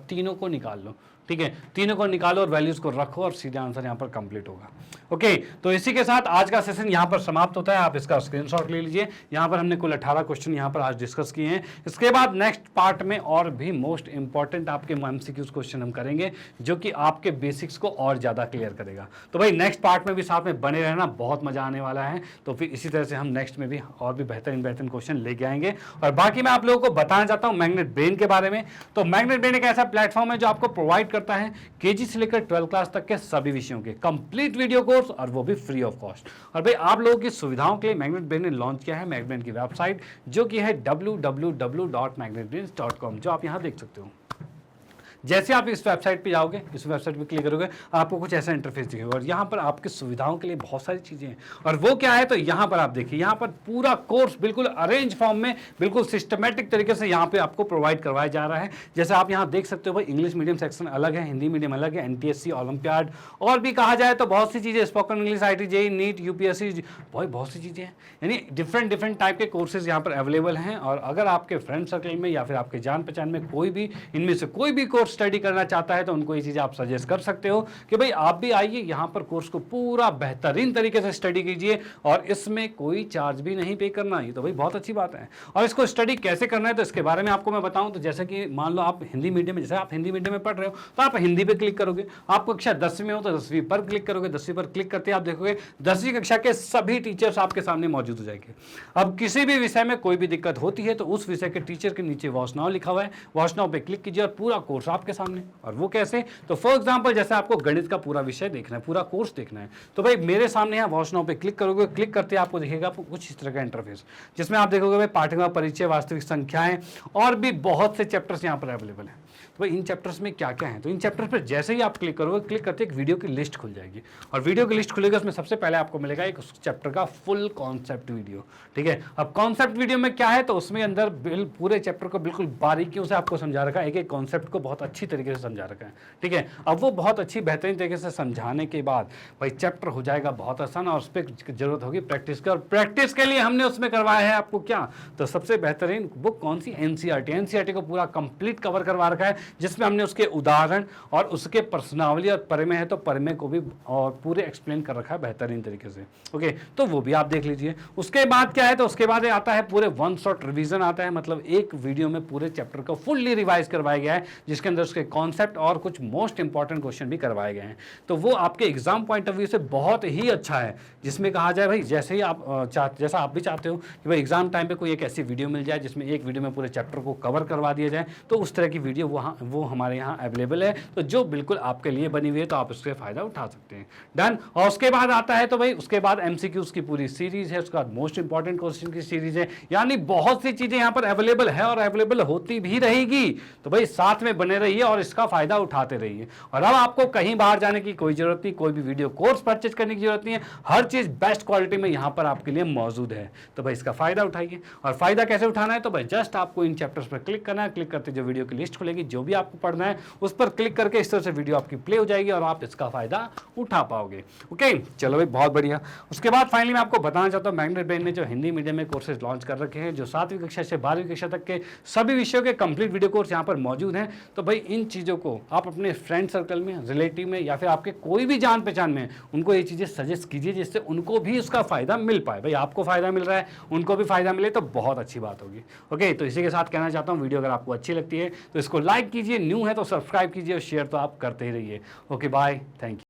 Speaker 1: तीनों को निकाल लो, ठीक है, तीनों को निकालो और वैल्यूज को रखो और सीधे आंसर यहाँ पर कंप्लीट होगा। ओके, तो इसी के साथ आज का सेशन यहाँ पर समाप्त होता है, आप इसका स्क्रीनशॉट ले लीजिए। यहाँ पर हमने कुल 18 क्वेश्चन यहाँ पर आज डिस्कस किए हैं। इसके बाद नेक्स्ट पार्ट में और भी मोस्ट इंपॉर्टेंट आपके MCQs क्वेश्चन हम करेंगे जो कि आपके बेसिक्स को और ज़्यादा क्लियर करेगा। तो भाई नेक्स्ट पार्ट में भी साथ में बने रहना, बहुत मजा आने वाला है। तो फिर इसी तरह से हम नेक्स्ट में भी और भी बेहतरीन क्वेश्चन लेके आएंगे। और बाकी मैं आप लोगों को बताना चाहता हूँ मैग्नेट ब्रेन के बारे में। तो मैग्नेट ब्रेन एक ऐसा प्लेटफॉर्म है जो आपको प्रोवाइड करता है केजी से लेकर 12 क्लास तक के सभी विषयों के कंप्लीट वीडियो कोर्स और वो भी फ्री ऑफ कॉस्ट। और भाई आप लोगों की सुविधाओं के लिए मैग्नेट ब्रेन ने लॉन्च किया है मैग्नेट ब्रेन की वेबसाइट जो कि है www.magnetbrains.com, जो आप यहां देख सकते हो। जैसे आप इस वेबसाइट पे जाओगे, इस वेबसाइट पे क्लिक करोगे, आपको कुछ ऐसा इंटरफेस दिखेगा और यहाँ पर आपकी सुविधाओं के लिए बहुत सारी चीज़ें हैं। और वो क्या है, तो यहाँ पर आप देखिए, यहाँ पर पूरा कोर्स बिल्कुल अरेंज फॉर्म में, बिल्कुल सिस्टमेटिक तरीके से यहाँ पे आपको प्रोवाइड करवाया जा रहा है। जैसे आप यहाँ देख सकते हो भाई, इंग्लिश मीडियम सेक्शन अलग है, हिंदी मीडियम अलग है, NTSC, ओलंपियाड और भी कहा जाए तो बहुत सी चीज़ें, spoken English, IIT JEE NEET UPSC, बहुत सी चीज़ें हैं। यानी डिफरेंट टाइप के कोर्सेज यहाँ पर अवेलेबल हैं। और अगर आपके फ्रेंड सर्कल में या फिर आपके जान पहचान में कोई भी इनमें से कोई भी कोर्स स्टडी करना चाहता है तो उनको ये चीज़ आप सजेस्ट कर सकते हो कि भाई आप भी आइए यहाँ पर, कोर्स को पूरा बेहतरीन तरीके से स्टडी कीजिए और इसमें कोई चार्ज भी नहीं पे करना। ये तो भाई बहुत अच्छी बात है। और इसको स्टडी कैसे करना है तो इसके बारे में आपको मैं बताऊं तो जैसे कि मान लो आप हिंदी मीडियम में, जैसे आप हिंदी मीडियम में पढ़ रहे हो तो आप हिंदी पे क्लिक करोगे। आप कक्षा 10वीं में हो तो 10वीं पर क्लिक करोगे। 10वीं पर क्लिक करते आप देखोगे 10वीं कक्षा के सभी टीचर्स आपके सामने मौजूद हो जाएंगे। अब किसी भी विषय में कोई भी दिक्कत होती है तो उस विषय के टीचर के नीचे वॉच नाउ लिखा हुआ है, वॉच नाउ पे क्लिक कीजिए और पूरा कोर्स आपके सामने। और वो कैसे, तो फॉर एग्जांपल जैसे आपको गणित का पूरा विषय देखना है, पूरा कोर्स देखना है, तो भाई मेरे सामने यहाँ वॉच नाउ पे क्लिक करोगे। क्लिक करते आपको दिखेगा कुछ इस तरह का इंटरफेस जिसमें आप देखोगे भाई पाठ्यक्रम परिचय, वास्तविक संख्याएं और भी बहुत से चैप्टर्स यहाँ पर अवेलेबल हैं। तो भाई इन चैप्टर्स में क्या क्या है, तो इन चैप्टर्स पर जैसे ही आप क्लिक करोगे, क्लिक करते एक वीडियो की लिस्ट खुल जाएगी और वीडियो की लिस्ट खुलेगी। उसमें सबसे पहले आपको मिलेगा एक उस चैप्टर का फुल कॉन्सेप्ट वीडियो, ठीक है। अब कॉन्सेप्ट वीडियो में क्या है, तो उसमें अंदर पूरे चैप्टर को बिल्कुल बारीकियों से आपको समझा रखा है, एक एक कॉन्सेप्ट को बहुत अच्छी तरीके से समझा रखा है, ठीक है। अब वो बहुत अच्छी बेहतरीन तरीके से समझाने के बाद भाई चैप्टर हो जाएगा बहुत आसान और उस पर जरूरत होगी प्रैक्टिस की। और प्रैक्टिस के लिए हमने उसमें करवाया है आपको क्या, तो सबसे बेहतरीन बुक कौन सी, NCERT को पूरा कंप्लीट कवर करवा रखा रखा है, जिसमें हमने उसके उदाहरण और उसके पर्सनावली और परिमेय है तो परिमेय को भी और पूरे एक्सप्लेन कर रखा है बेहतरीन तरीके से। ओके, तो वो भी आप देख लीजिए। उसके बाद क्या है, तो उसके बाद आता है पूरे वन शॉट रिवीजन आता है, मतलब एक वीडियो में पूरे चैप्टर को फुल्ली रिवाइज करवाया गया है, जिसके अंदर उसके कॉन्सेप्ट और कुछ मोस्ट इंपॉर्टेंट क्वेश्चन भी करवाए गए हैं। तो वो आपके एग्जाम पॉइंट ऑफ व्यू से बहुत ही अच्छा है, जिसमें कहा जाए भाई जैसे ही आप जैसा आप भी चाहते हो कि भाई एग्जाम टाइम पे कोई एक ऐसी वीडियो मिल जाए जिसमें एक वीडियो में पूरे चैप्टर को कवर करवा दिया जाए, तो उस तरह की वीडियो वो हमारे यहाँ अवेलेबल है, तो जो बिल्कुल आपके लिए बनी हुई है, तो आप उससे फायदा उठा सकते हैं। डन। और उसके बाद आता है तो भाई उसके बाद एमसीक्यूज की पूरी सीरीज है, उसके बाद मोस्ट इंपॉर्टेंट क्वेश्चन की सीरीज है, यानी बहुत सी चीजें यहाँ पर अवेलेबल है और अवेलेबल होती भी रहेगी। तो भाई साथ में बने रहिए और इसका फायदा उठाते रहिए। और अब आपको कहीं बाहर जाने की कोई जरूरत नहीं, कोई भी वीडियो कोर्स परचेज करने की जरूरत नहीं है, हर चीज बेस्ट क्वालिटी में यहाँ पर आपके लिए मौजूद है। तो भाई इसका फायदा उठाइए। और फायदा कैसे उठाना है, तो भाई जस्ट आपको इन चैप्टर्स पर क्लिक करना है, क्लिक करते जो वीडियो की लिस्ट खुलेगी, जो भी आपको पढ़ना है उस पर क्लिक करके इस तरह से वीडियो आपकी प्ले हो जाएगी और आप इसका फायदा उठा पाओगे। ओके, चलो भाई बहुत बढ़िया। उसके बाद फाइनली मैं आपको बताना चाहता हूँ मैग्नेट ब्रेन ने जो हिंदी मीडियम में कोर्सेज लॉन्च कर रखे हैं, जो 7वीं कक्षा से 12वीं कक्षा तक के सभी विषयों के कंप्लीट वीडियो कोर्स यहाँ पर मौजूद हैं। तो भाई इन चीज़ों को आप अपने फ्रेंड सर्कल में, रिलेटिव में या फिर आपके कोई भी जान पहचान में उनको ये चीज़ें सजेस्ट कीजिए, जिससे उनको भी उसका फायदा मिल पाए। भाई आपको फायदा मिल रहा है, उनको भी फायदा मिले तो बहुत अच्छी बात होगी। ओके, तो इसी के साथ कहना चाहता हूँ वीडियो अगर आपको अच्छी लगती है तो इसको लाइक कीजिए, न्यू है तो सब्सक्राइब कीजिए और शेयर तो आप करते ही रहिए। Okay bye, thank you.